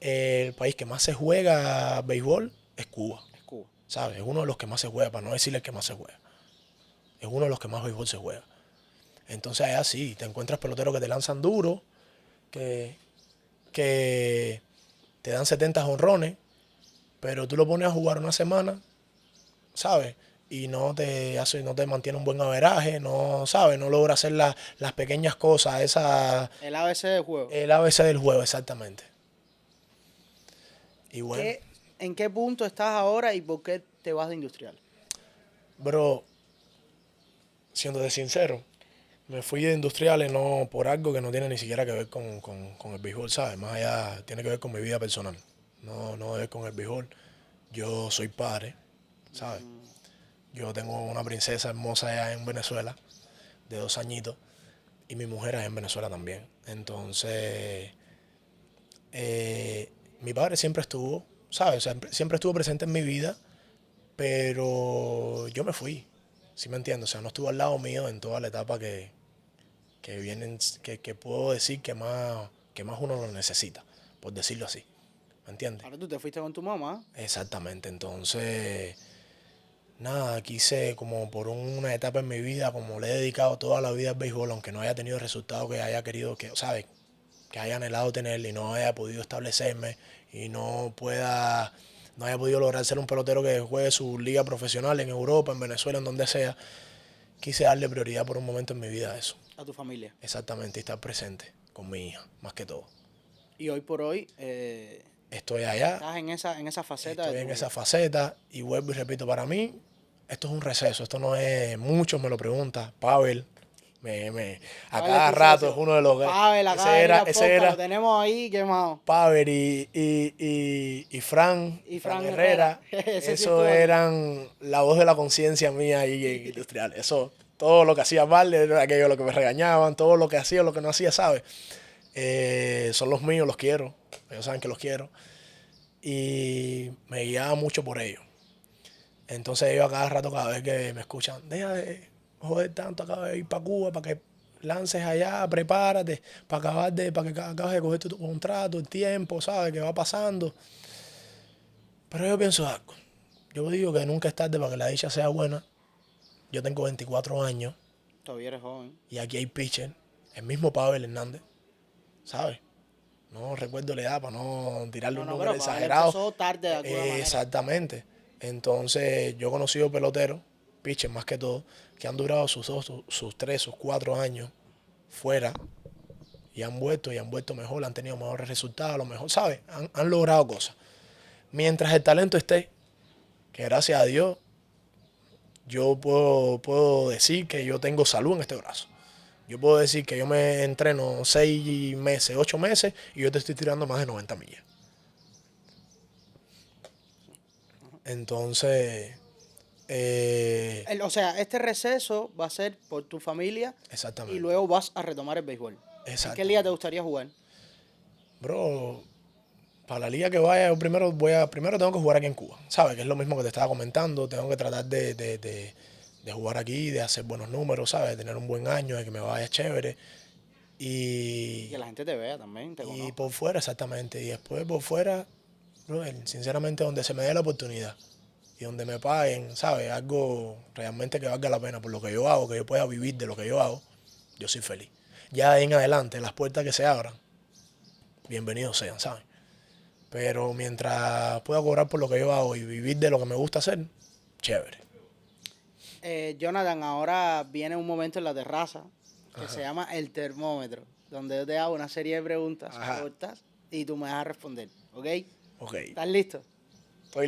el país que más se juega béisbol es Cuba. Es Cuba. ¿Sabes? Es uno de los que más se juega, para no decirle el que más se juega. Es uno de los que más béisbol se juega. Entonces allá sí, te encuentras peloteros que te lanzan duro, que te dan 70 jonrones, pero tú lo pones a jugar una semana, ¿sabes? Y no te mantiene un buen averaje, no, ¿sabes? No logra hacer las pequeñas cosas, el ABC del juego. El ABC del juego, exactamente. Y bueno. ¿En qué punto estás ahora y por qué te vas de Industrial? Bro, siéndote sincero, me fui de Industriales no por algo que no tiene ni siquiera que ver con el béisbol, ¿sabes? Más allá tiene que ver con mi vida personal. No debe ver con el béisbol. Yo soy padre, ¿sabes? Yo tengo una princesa hermosa allá en Venezuela, de 2 añitos, y mi mujer allá en Venezuela también. Entonces, mi padre siempre estuvo, ¿sabes? O sea, siempre estuvo presente en mi vida, pero yo me fui, ¿sí me entiendes? O sea, no estuvo al lado mío en toda la etapa que puedo decir que más uno lo necesita, por decirlo así. ¿Me entiendes? Ahora tú te fuiste con tu mamá. Exactamente, entonces, nada, quise como por una etapa en mi vida, como le he dedicado toda la vida al béisbol, aunque no haya tenido el resultado que haya querido, ¿sabes? Que haya anhelado tener y no haya podido establecerme y no haya podido lograr ser un pelotero que juegue su liga profesional en Europa, en Venezuela, en donde sea. Quise darle prioridad por un momento en mi vida a eso. A tu familia. Exactamente, y estar presente con mi hija, más que todo. Y hoy por hoy... estoy allá. Estás en esa faceta. Estoy en esa faceta y vuelvo y repito, para mí esto es un receso, esto no es, muchos me lo preguntan, Pavel, a cada rato es uno de los... Pavel, ese era, lo tenemos ahí quemado. Pavel y Fran Herrera, eso eran la voz de la conciencia mía ahí en Industrial. Eso, todo lo que hacía mal era aquello lo que me regañaban, todo lo que hacía, lo que no hacía, ¿sabes? Son los míos, los quiero, ellos saben que los quiero. Y me guiaba mucho por ellos. Entonces ellos a cada rato, cada vez que me escuchan, deja de joder tanto, acaba de ir para Cuba, para que lances allá, prepárate, para que acabes de coger tu contrato, el tiempo, ¿sabes? Que va pasando. Pero yo pienso algo. Yo digo que nunca es tarde para que la dicha sea buena. Yo tengo 24 años. Todavía eres joven. Y aquí hay pitcher, el mismo Pavel Hernández, ¿sabes? No recuerdo la edad para no tirarle un número exagerado. Empezó tarde de alguna manera. Exactamente. Entonces, yo he conocido peloteros pitchers más que todo, que han durado sus 3, sus 4 años fuera y han vuelto mejor, han tenido mejores resultados, a lo mejor, ¿sabes? Han logrado cosas. Mientras el talento esté, que gracias a Dios, yo puedo decir que yo tengo salud en este brazo. Yo puedo decir que yo me entreno 6 meses, 8 meses y yo te estoy tirando más de 90 millas. Entonces, O sea, este receso va a ser por tu familia exactamente. y luego vas a retomar el béisbol. ¿En qué liga te gustaría jugar? Bro, para la liga que vaya, yo primero tengo que jugar aquí en Cuba, ¿sabes? Que es lo mismo que te estaba comentando. Tengo que tratar de jugar aquí, de hacer buenos números, ¿sabes? De tener un buen año, de que me vaya chévere. Y que la gente te vea también, te Y conozca. por fuera, exactamente. Y después por fuera, bro, sinceramente, donde se me dé la oportunidad y donde me paguen, ¿sabes? Algo realmente que valga la pena por lo que yo hago, que yo pueda vivir de lo que yo hago, yo soy feliz. Ya de en adelante, las puertas que se abran, bienvenidos sean, ¿sabes? Pero mientras pueda cobrar por lo que yo hago y vivir de lo que me gusta hacer, chévere. Jonathan, ahora viene un momento en la terraza que se llama el termómetro, donde yo te hago una serie de preguntas cortas y tú me vas a responder, ¿ok? Ok. ¿Estás listo? Estoy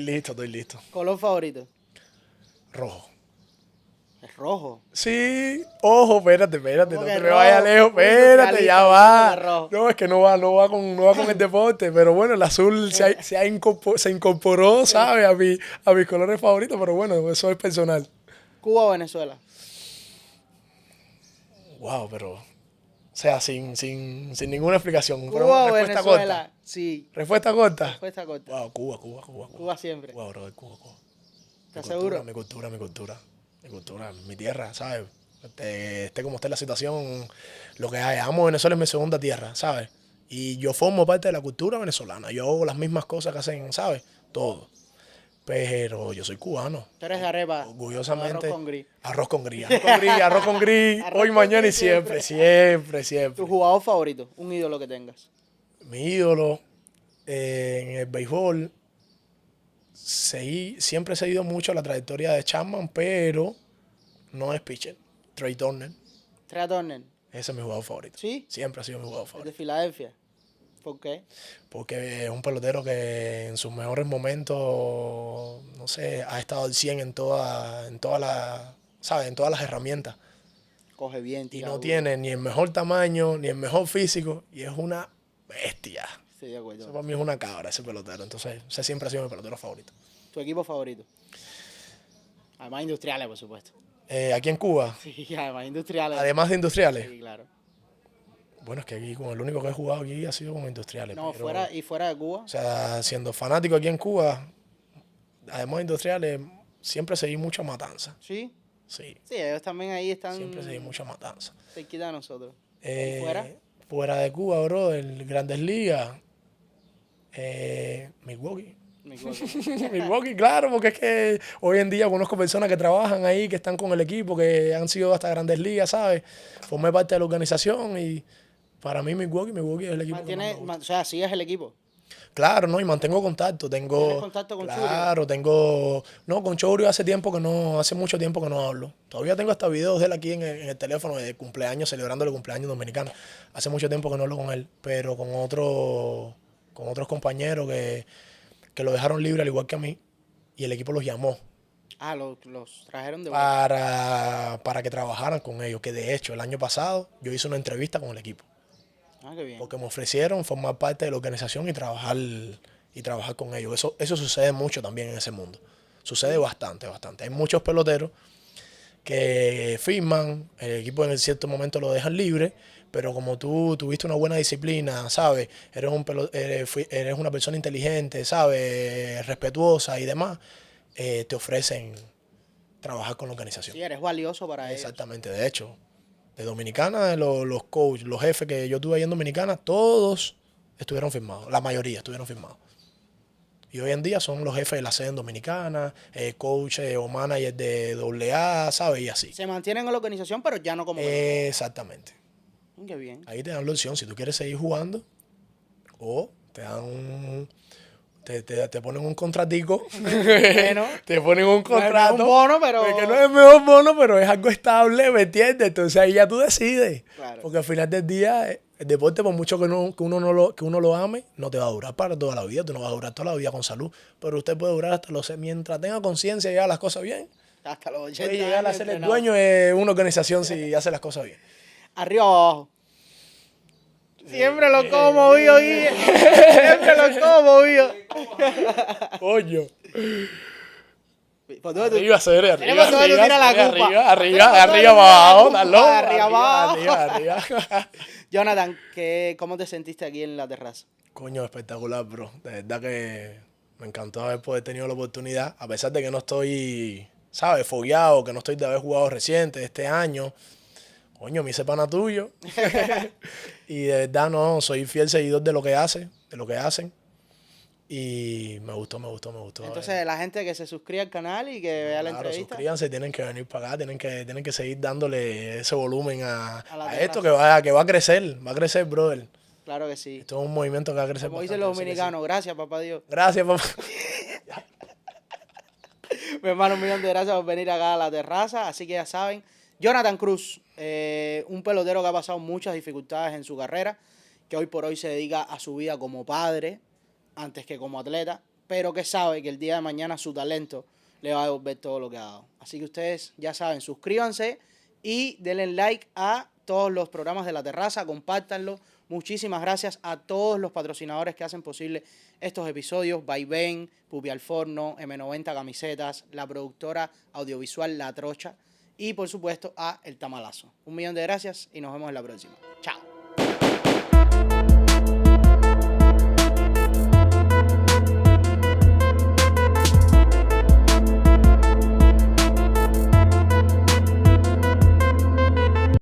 listo. ¿Color favorito? Rojo. Es rojo. Sí, ojo, espérate, ¿Cómo no que te me rojo? vayas lejos, Muy espérate, industrialista, ya diciendo va. que rojo. No, es que no va con el deporte, pero bueno, el azul se incorporó, ¿sabes? A mis colores favoritos, pero bueno, eso es personal. ¿Cuba o Venezuela? Wow, pero, o sea, sin ninguna explicación. Pero ¿Cuba o respuesta Venezuela? corta. Sí. Respuesta corta. Respuesta corta. Wow, Cuba. Cuba siempre. Wow, bro, Cuba. ¿Estás seguro? Mi cultura, mi tierra, ¿sabes? Esté como esté la situación, lo que hay. Amo Venezuela, es mi segunda tierra, ¿sabes? Y yo formo parte de la cultura venezolana. Yo hago las mismas cosas que hacen, ¿sabes? Todo. Pero yo soy cubano. Tú eres de arepa. Orgullosamente. Arroz con gris. Arroz con gris. Hoy, con mañana y gris siempre. ¿Tu jugador favorito? Un ídolo que tengas. Mi ídolo en el béisbol, siempre he seguido mucho la trayectoria de Chapman, pero no es pitcher. Trey Turner. Trea Turner. Ese es mi jugador favorito. ¿Sí? Siempre ha sido mi jugador ¿Es de favorito. Filadelfia? ¿Por qué? Porque es un pelotero que en sus mejores momentos, no sé, ha estado al 100 en todas ¿sabes? En todas las herramientas. Coge bien, Y tira no duro. tiene ni el mejor tamaño, ni el mejor físico. Y es una bestia. Estoy de acuerdo. Eso para mí es una cabra, ese pelotero. Entonces, ese siempre ha sido mi pelotero favorito. ¿Tu equipo favorito? Además industriales, por supuesto. Aquí en Cuba, Sí, además industriales. además de Industriales. Sí, claro. Bueno, es que aquí con el único que he jugado aquí ha sido con Industriales. No, pero, fuera de Cuba. o sea, siendo fanático aquí en Cuba, además de Industriales, siempre seguí mucho a Matanza. ¿Sí? Sí, Sí, ellos también ahí están siempre seguí mucho a Matanza. cerquita de nosotros. ¿Y fuera? Fuera de Cuba, bro, el Grandes Ligas, Milwaukee. Milwaukee, claro, porque es que hoy en día conozco personas que trabajan ahí, que están con el equipo, que han sido hasta Grandes Ligas, ¿sabes? Formé parte de la organización y para mí Milwaukee es el equipo que más me gusta. O sea, sí es el equipo. Claro, ¿no? Y mantengo contacto. ¿Tienes contacto con Churio? Claro, no, con Churio hace mucho tiempo que no hablo. Todavía tengo hasta videos de él aquí en el teléfono de cumpleaños, celebrando el cumpleaños dominicano. Hace mucho tiempo que no hablo con él, pero con otros compañeros que lo dejaron libre al igual que a mí, y el equipo los llamó Ah, los trajeron de vuelta. para que trabajaran con ellos, que de hecho el año pasado yo hice una entrevista con el equipo. Ah, qué bien. Porque me ofrecieron formar parte de la organización y trabajar con ellos. Eso sucede mucho también en ese mundo. Sucede bastante. Hay muchos peloteros que firman, el equipo en cierto momento lo dejan libre, pero como tú tuviste una buena disciplina, ¿sabes? Eres una persona inteligente, ¿sabes? Respetuosa y demás, te ofrecen trabajar con la organización. Sí, eres valioso para ellos. Exactamente, de hecho. De Dominicana, los coaches, los jefes que yo tuve ahí en Dominicana, todos estuvieron firmados. La mayoría estuvieron firmados. Y hoy en día son los jefes de la sede en Dominicana, coach o manager de AA, ¿sabes? Y así. Se mantienen en la organización, pero ya no como Exactamente. Qué bien. Ahí te dan la opción si tú quieres seguir jugando o te dan te ponen un contratico. Bueno, te ponen un contrato. No es un bono, pero... Que no es el mejor bono, pero es algo estable, ¿me entiendes? Entonces ahí ya tú decides. Claro. Porque al final del día, el deporte, por mucho que uno lo ame, no te va a durar para toda la vida. Tú no vas a durar toda la vida con salud. Pero usted puede durar hasta mientras tenga conciencia y haga las cosas bien. Hasta los 80 Puede llegar a años ser el entrenado. dueño de una organización si hace las cosas bien. Arriba o abajo. Siempre lo como movido, Guille. Siempre lo como movido. Coño. ¿Por dónde tú- Arriba, Cere, arriba, Tenemos dónde arriba, tira la Cere, culpa. arriba, arriba, Tenemos arriba, dónde abajo, tira la dale, culpa. Arriba, abajo. arriba. Jonathan, ¿cómo te sentiste aquí en la terraza? Coño, espectacular, bro. De verdad que me encantó haber tenido la oportunidad, a pesar de que no estoy, ¿sabes? Fogueado, que no estoy de haber jugado reciente este año. Coño, me hice pana tuyo. Y de verdad, no, soy fiel seguidor de lo que hacen. Y me gustó. Entonces, la gente que se suscriba al canal y que vea la Claro, entrevista. suscríbanse, tienen que venir para acá, tienen que seguir dándole ese volumen a la esto terraza. que va a crecer, brother. Claro que sí. Esto es un movimiento que va a crecer. Como dicen bastante, los yo sé que sí. dominicanos, gracias, papá Dios. Gracias, papá. Mi hermano, 1.000.000 de gracias por venir acá a la terraza. Así que ya saben, Jonathan Cruz, un pelotero que ha pasado muchas dificultades en su carrera, que hoy por hoy se dedica a su vida como padre antes que como atleta, pero que sabe que el día de mañana su talento le va a devolver todo lo que ha dado. Así que ustedes ya saben, suscríbanse y denle like a todos los programas de la terraza, compártanlo. Muchísimas gracias a todos los patrocinadores que hacen posible estos episodios. Vaivén, Pupi al Forno, M90 Camisetas, la productora audiovisual La Trocha y por supuesto a El Tamalazo. 1.000.000 de gracias y nos vemos en la próxima. Chao.